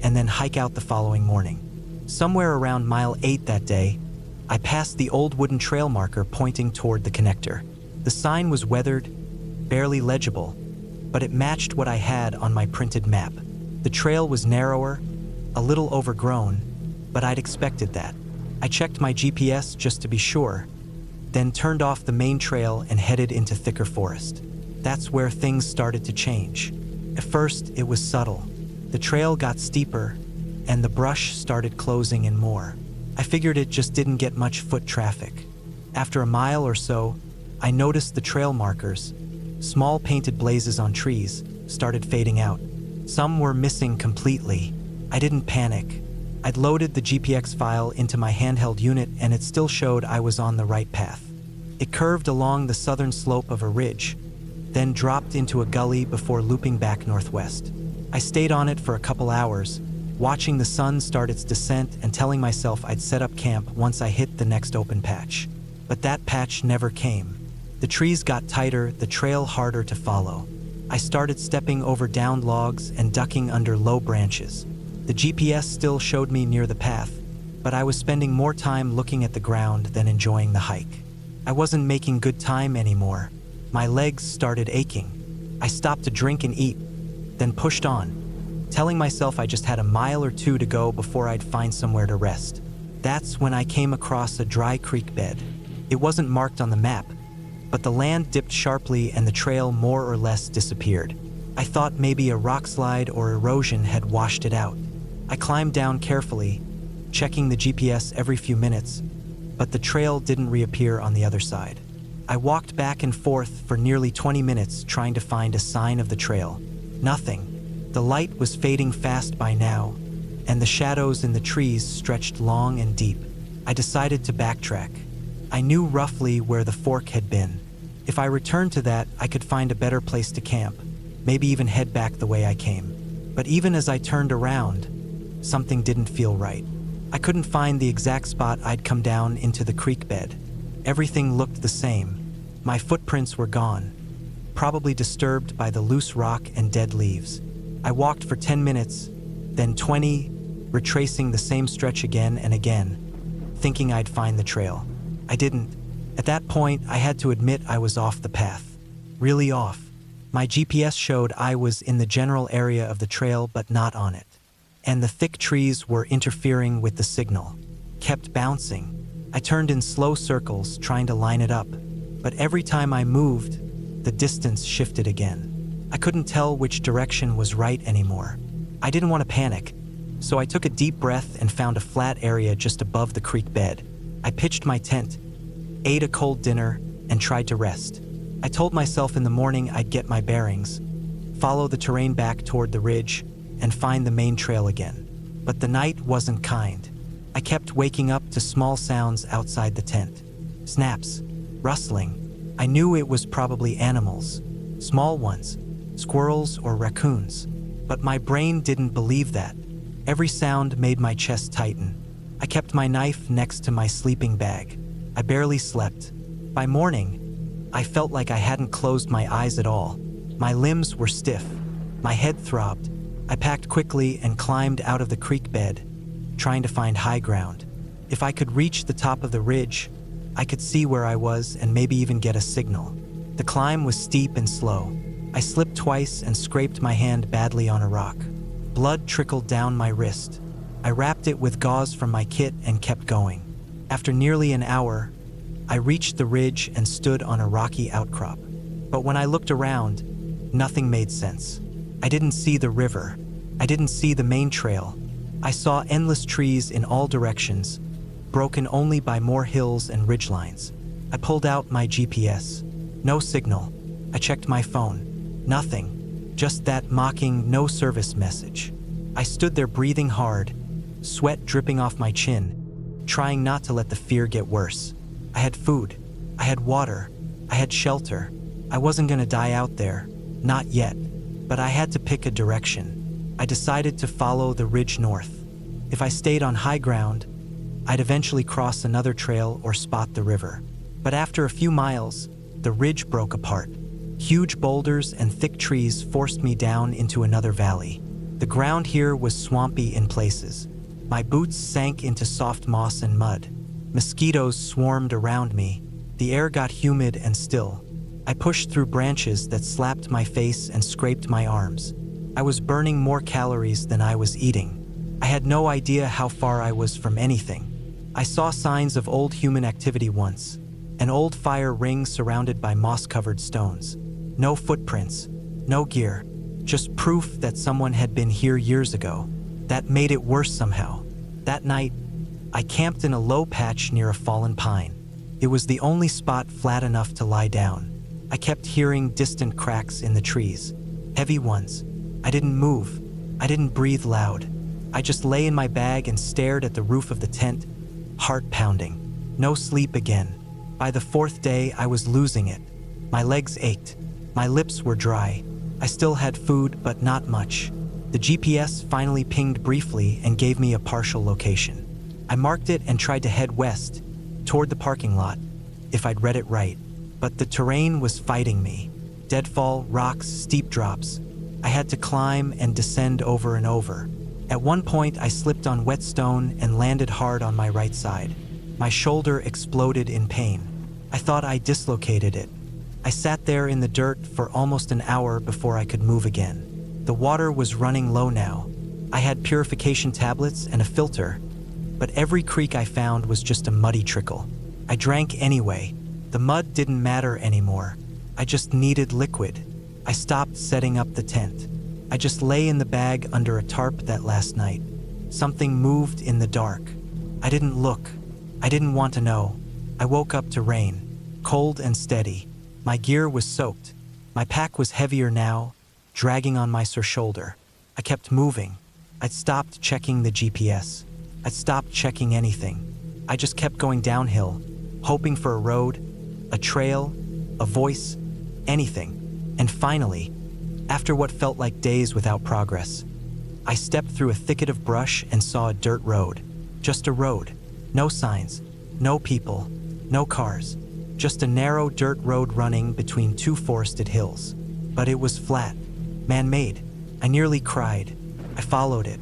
and then hike out the following morning. Somewhere around mile 8 that day, I passed the old wooden trail marker pointing toward the connector. The sign was weathered, barely legible, but it matched what I had on my printed map. The trail was narrower, a little overgrown, but I'd expected that. I checked my GPS just to be sure, then turned off the main trail and headed into thicker forest. That's where things started to change. At first, it was subtle. The trail got steeper, and the brush started closing in more. I figured it just didn't get much foot traffic. After a mile or so, I noticed the trail markers, small painted blazes on trees, started fading out. Some were missing completely. I didn't panic. I'd loaded the GPX file into my handheld unit and it still showed I was on the right path. It curved along the southern slope of a ridge, then dropped into a gully before looping back northwest. I stayed on it for a couple hours, watching the sun start its descent and telling myself I'd set up camp once I hit the next open patch. But that patch never came. The trees got tighter, the trail harder to follow. I started stepping over downed logs and ducking under low branches. The GPS still showed me near the path, but I was spending more time looking at the ground than enjoying the hike. I wasn't making good time anymore. My legs started aching. I stopped to drink and eat, then pushed on, telling myself I just had a mile or two to go before I'd find somewhere to rest. That's when I came across a dry creek bed. It wasn't marked on the map, but the land dipped sharply and the trail more or less disappeared. I thought maybe a rock slide or erosion had washed it out. I climbed down carefully, checking the GPS every few minutes, but the trail didn't reappear on the other side. I walked back and forth for nearly 20 minutes trying to find a sign of the trail. Nothing. The light was fading fast by now, and the shadows in the trees stretched long and deep. I decided to backtrack. I knew roughly where the fork had been. If I returned to that, I could find a better place to camp, maybe even head back the way I came. But even as I turned around, something didn't feel right. I couldn't find the exact spot I'd come down into the creek bed. Everything looked the same. My footprints were gone, probably disturbed by the loose rock and dead leaves. I walked for 10 minutes, then 20, retracing the same stretch again and again, thinking I'd find the trail. I didn't. At that point, I had to admit I was off the path. Really off. My GPS showed I was in the general area of the trail, but not on it. And the thick trees were interfering with the signal. Kept bouncing. I turned in slow circles, trying to line it up. But every time I moved, the distance shifted again. I couldn't tell which direction was right anymore. I didn't want to panic, so I took a deep breath and found a flat area just above the creek bed. I pitched my tent, ate a cold dinner, and tried to rest. I told myself in the morning I'd get my bearings, follow the terrain back toward the ridge, and find the main trail again. But the night wasn't kind. I kept waking up to small sounds outside the tent. Snaps, rustling. I knew it was probably animals, small ones, squirrels or raccoons. But my brain didn't believe that. Every sound made my chest tighten. I kept my knife next to my sleeping bag. I barely slept. By morning, I felt like I hadn't closed my eyes at all. My limbs were stiff. My head throbbed. I packed quickly and climbed out of the creek bed, trying to find high ground. If I could reach the top of the ridge, I could see where I was and maybe even get a signal. The climb was steep and slow. I slipped twice and scraped my hand badly on a rock. Blood trickled down my wrist. I wrapped it with gauze from my kit and kept going. After nearly an hour, I reached the ridge and stood on a rocky outcrop. But when I looked around, nothing made sense. I didn't see the river. I didn't see the main trail. I saw endless trees in all directions, broken only by more hills and ridgelines. I pulled out my GPS. No signal. I checked my phone. Nothing. Just that mocking no service message. I stood there breathing hard, sweat dripping off my chin, trying not to let the fear get worse. I had food. I had water. I had shelter. I wasn't gonna die out there. Not yet. But I had to pick a direction. I decided to follow the ridge north. If I stayed on high ground, I'd eventually cross another trail or spot the river. But after a few miles, the ridge broke apart. Huge boulders and thick trees forced me down into another valley. The ground here was swampy in places. My boots sank into soft moss and mud. Mosquitoes swarmed around me. The air got humid and still. I pushed through branches that slapped my face and scraped my arms. I was burning more calories than I was eating. I had no idea how far I was from anything. I saw signs of old human activity once. An old fire ring surrounded by moss-covered stones. No footprints, no gear, just proof that someone had been here years ago. That made it worse somehow. That night, I camped in a low patch near a fallen pine. It was the only spot flat enough to lie down. I kept hearing distant cracks in the trees, heavy ones. I didn't move. I didn't breathe loud. I just lay in my bag and stared at the roof of the tent, heart pounding. No sleep again. By the fourth day, I was losing it. My legs ached. My lips were dry. I still had food, but not much. The GPS finally pinged briefly and gave me a partial location. I marked it and tried to head west, toward the parking lot, if I'd read it right. But the terrain was fighting me. Deadfall, rocks, steep drops. I had to climb and descend over and over. At one point, I slipped on wet stone and landed hard on my right side. My shoulder exploded in pain. I thought I dislocated it. I sat there in the dirt for almost an hour before I could move again. The water was running low now. I had purification tablets and a filter, but every creek I found was just a muddy trickle. I drank anyway. The mud didn't matter anymore. I just needed liquid. I stopped setting up the tent. I just lay in the bag under a tarp that last night. Something moved in the dark. I didn't look. I didn't want to know. I woke up to rain, cold and steady. My gear was soaked. My pack was heavier now, dragging on my sore shoulder. I kept moving. I'd stopped checking the GPS. I'd stopped checking anything. I just kept going downhill, hoping for a road, a trail, a voice, anything. And finally, after what felt like days without progress, I stepped through a thicket of brush and saw a dirt road. Just a road. No signs, no people, no cars. Just a narrow dirt road running between two forested hills. But it was flat, man-made. I nearly cried. I followed it.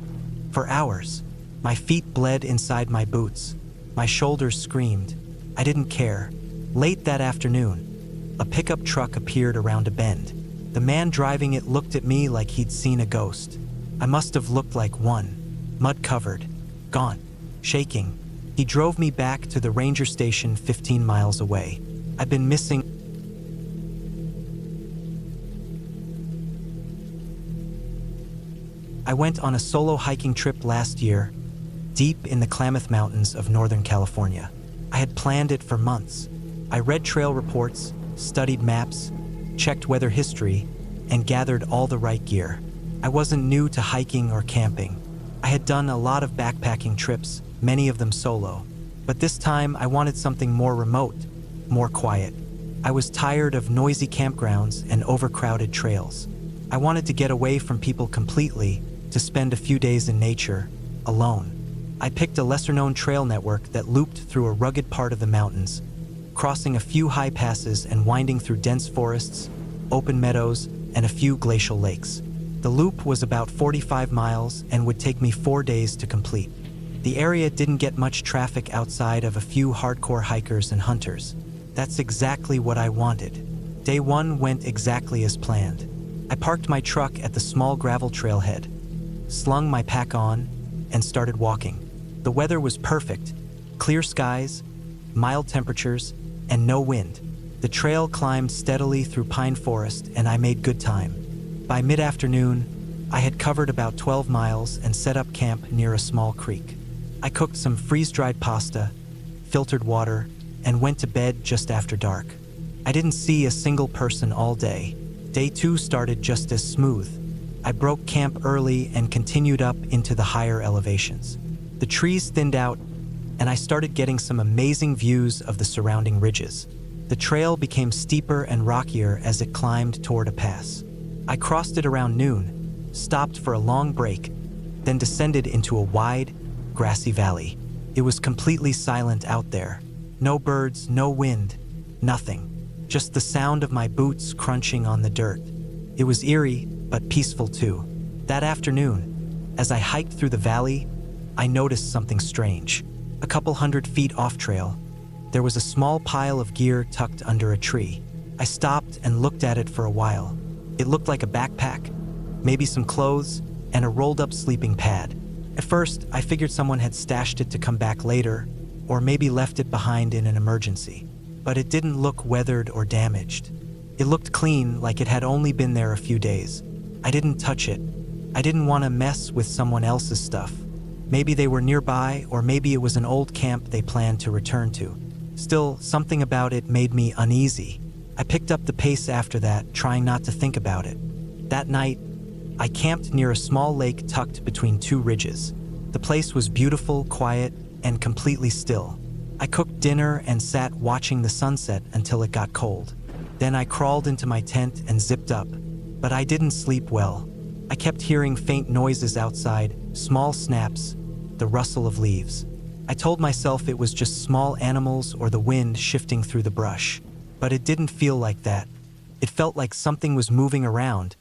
For hours, my feet bled inside my boots. My shoulders screamed. I didn't care. Late that afternoon, a pickup truck appeared around a bend. The man driving it looked at me like he'd seen a ghost. I must have looked like one, mud-covered, gaunt, shaking. He drove me back to the ranger station 15 miles away. I've been missing. I went on a solo hiking trip last year, deep in the Klamath Mountains of Northern California. I had planned it for months. I read trail reports, studied maps, checked weather history, and gathered all the right gear. I wasn't new to hiking or camping. I had done a lot of backpacking trips, many of them solo. But this time I wanted something more remote, more quiet. I was tired of noisy campgrounds and overcrowded trails. I wanted to get away from people completely, to spend a few days in nature, alone. I picked a lesser-known trail network that looped through a rugged part of the mountains, crossing a few high passes and winding through dense forests, open meadows, and a few glacial lakes. The loop was about 45 miles and would take me 4 days to complete. The area didn't get much traffic outside of a few hardcore hikers and hunters. That's exactly what I wanted. Day 1 went exactly as planned. I parked my truck at the small gravel trailhead, slung my pack on, and started walking. The weather was perfect, clear skies, mild temperatures, and no wind. The trail climbed steadily through pine forest and I made good time. By mid-afternoon, I had covered about 12 miles and set up camp near a small creek. I cooked some freeze-dried pasta, filtered water, and went to bed just after dark. I didn't see a single person all day. Day 2 started just as smooth. I broke camp early and continued up into the higher elevations. The trees thinned out, and I started getting some amazing views of the surrounding ridges. The trail became steeper and rockier as it climbed toward a pass. I crossed it around noon, stopped for a long break, then descended into a wide, grassy valley. It was completely silent out there. No birds, no wind, nothing. Just the sound of my boots crunching on the dirt. It was eerie, but peaceful too. That afternoon, as I hiked through the valley, I noticed something strange. A couple 100 feet off trail, there was a small pile of gear tucked under a tree. I stopped and looked at it for a while. It looked like a backpack, maybe some clothes, and a rolled-up sleeping pad. At first, I figured someone had stashed it to come back later, or maybe left it behind in an emergency. But it didn't look weathered or damaged. It looked clean, like it had only been there a few days. I didn't touch it. I didn't want to mess with someone else's stuff. Maybe they were nearby, or maybe it was an old camp they planned to return to. Still, something about it made me uneasy. I picked up the pace after that, trying not to think about it. That night, I camped near a small lake tucked between two ridges. The place was beautiful, quiet, and completely still. I cooked dinner and sat watching the sunset until it got cold. Then I crawled into my tent and zipped up, but I didn't sleep well. I kept hearing faint noises outside, small snaps, the rustle of leaves. I told myself it was just small animals or the wind shifting through the brush, but it didn't feel like that. It felt like something was moving around,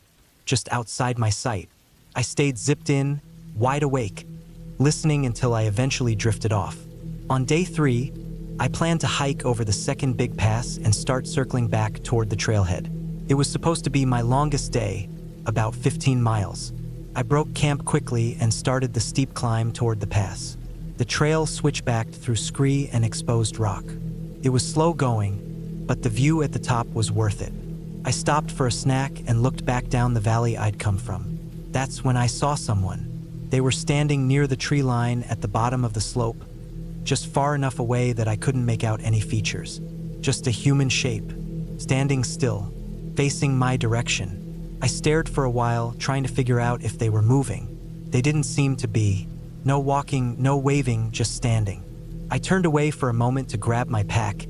just outside my sight. I stayed zipped in, wide awake, listening until I eventually drifted off. On day 3, I planned to hike over the second big pass and start circling back toward the trailhead. It was supposed to be my longest day, about 15 miles. I broke camp quickly and started the steep climb toward the pass. The trail switchbacked through scree and exposed rock. It was slow going, but the view at the top was worth it. I stopped for a snack and looked back down the valley I'd come from. That's when I saw someone. They were standing near the tree line at the bottom of the slope, just far enough away that I couldn't make out any features. Just a human shape, standing still, facing my direction. I stared for a while, trying to figure out if they were moving. They didn't seem to be. No walking, no waving, just standing. I turned away for a moment to grab my pack,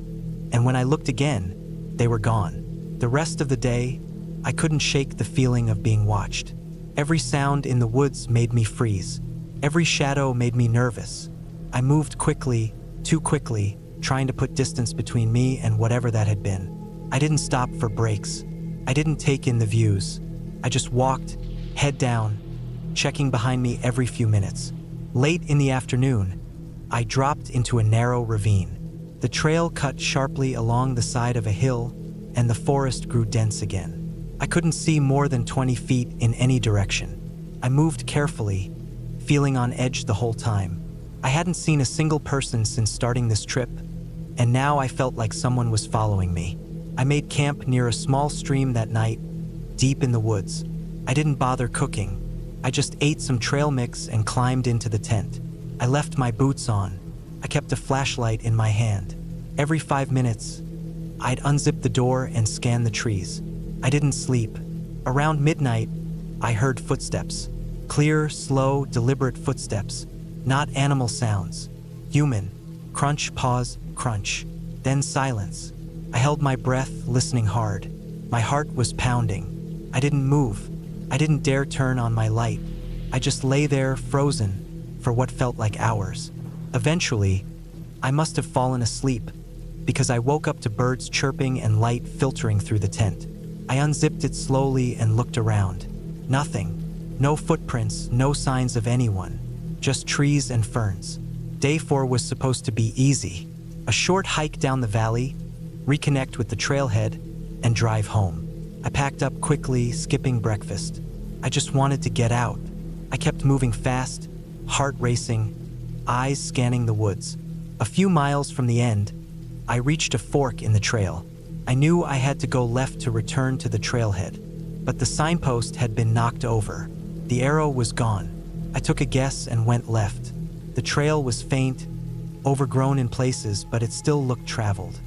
and when I looked again, they were gone. The rest of the day, I couldn't shake the feeling of being watched. Every sound in the woods made me freeze. Every shadow made me nervous. I moved quickly, too quickly, trying to put distance between me and whatever that had been. I didn't stop for breaks. I didn't take in the views. I just walked, head down, checking behind me every few minutes. Late in the afternoon, I dropped into a narrow ravine. The trail cut sharply along the side of a hill, and the forest grew dense again. I couldn't see more than 20 feet in any direction. I moved carefully, feeling on edge the whole time. I hadn't seen a single person since starting this trip, and now I felt like someone was following me. I made camp near a small stream that night, deep in the woods. I didn't bother cooking. I just ate some trail mix and climbed into the tent. I left my boots on. I kept a flashlight in my hand. Every 5 minutes, I'd unzip the door and scan the trees. I didn't sleep. Around midnight, I heard footsteps. Clear, slow, deliberate footsteps. Not animal sounds. Human. Crunch, pause, crunch. Then silence. I held my breath, listening hard. My heart was pounding. I didn't move. I didn't dare turn on my light. I just lay there, frozen, for what felt like hours. Eventually, I must have fallen asleep, because I woke up to birds chirping and light filtering through the tent. I unzipped it slowly and looked around. Nothing. No footprints, no signs of anyone. Just trees and ferns. Day 4 was supposed to be easy. A short hike down the valley, reconnect with the trailhead, and drive home. I packed up quickly, skipping breakfast. I just wanted to get out. I kept moving fast, heart racing, eyes scanning the woods. A few miles from the end, I reached a fork in the trail. I knew I had to go left to return to the trailhead, but the signpost had been knocked over. The arrow was gone. I took a guess and went left. The trail was faint, overgrown in places, but it still looked traveled.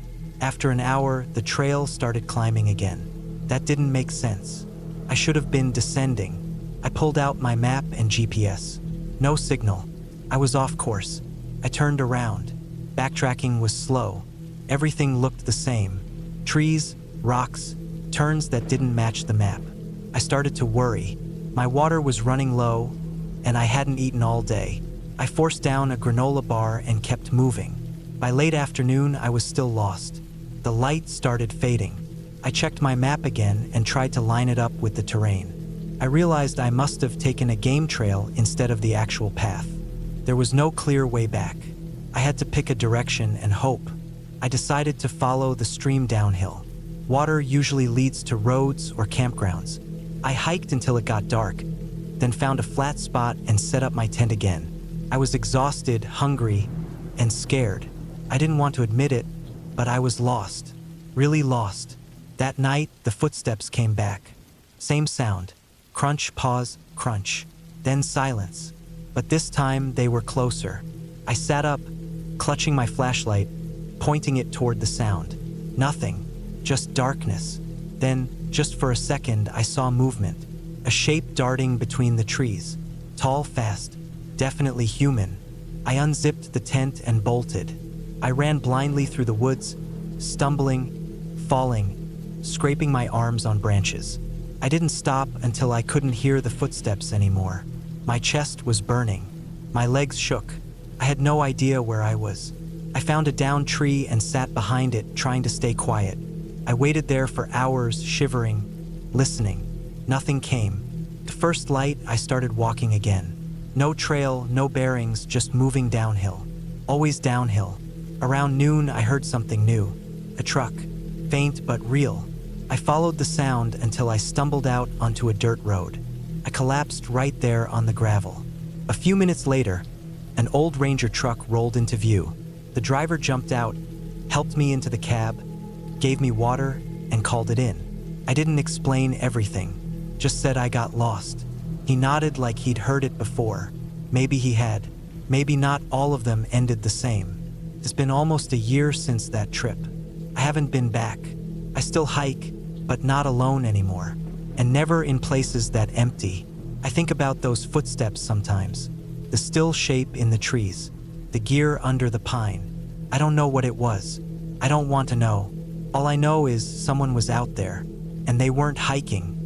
After an hour, the trail started climbing again. That didn't make sense. I should have been descending. I pulled out my map and GPS. No signal. I was off course. I turned around. Backtracking was slow. Everything looked the same. Trees, rocks, turns that didn't match the map. I started to worry. My water was running low, and I hadn't eaten all day. I forced down a granola bar and kept moving. By late afternoon, I was still lost. The light started fading. I checked my map again and tried to line it up with the terrain. I realized I must have taken a game trail instead of the actual path. There was no clear way back. I had to pick a direction and hope. I decided to follow the stream downhill. Water usually leads to roads or campgrounds. I hiked until it got dark, then found a flat spot and set up my tent again. I was exhausted, hungry, and scared. I didn't want to admit it, but I was lost. Really lost. That night, the footsteps came back. Same sound. Crunch, pause, crunch. Then silence. But this time, they were closer. I sat up, clutching my flashlight, pointing it toward the sound. Nothing. Just darkness. Then, just for a second, I saw movement. A shape darting between the trees. Tall, fast. Definitely human. I unzipped the tent and bolted. I ran blindly through the woods, stumbling, falling, scraping my arms on branches. I didn't stop until I couldn't hear the footsteps anymore. My chest was burning. My legs shook. I had no idea where I was. I found a downed tree and sat behind it, trying to stay quiet. I waited there for hours, shivering, listening. Nothing came. The first light, I started walking again. No trail, no bearings, just moving downhill. Always downhill. Around noon, I heard something new. A truck. Faint but real. I followed the sound until I stumbled out onto a dirt road. I collapsed right there on the gravel. A few minutes later, an old Ranger truck rolled into view. The driver jumped out, helped me into the cab, gave me water, and called it in. I didn't explain everything, just said I got lost. He nodded like he'd heard it before. Maybe he had. Maybe not all of them ended the same. It's been almost a year since that trip. I haven't been back. I still hike, but not alone anymore. And never in places that empty. I think about those footsteps sometimes. The still shape in the trees. The gear under the pine. I don't know what it was. I don't want to know. All I know is someone was out there. And they weren't hiking.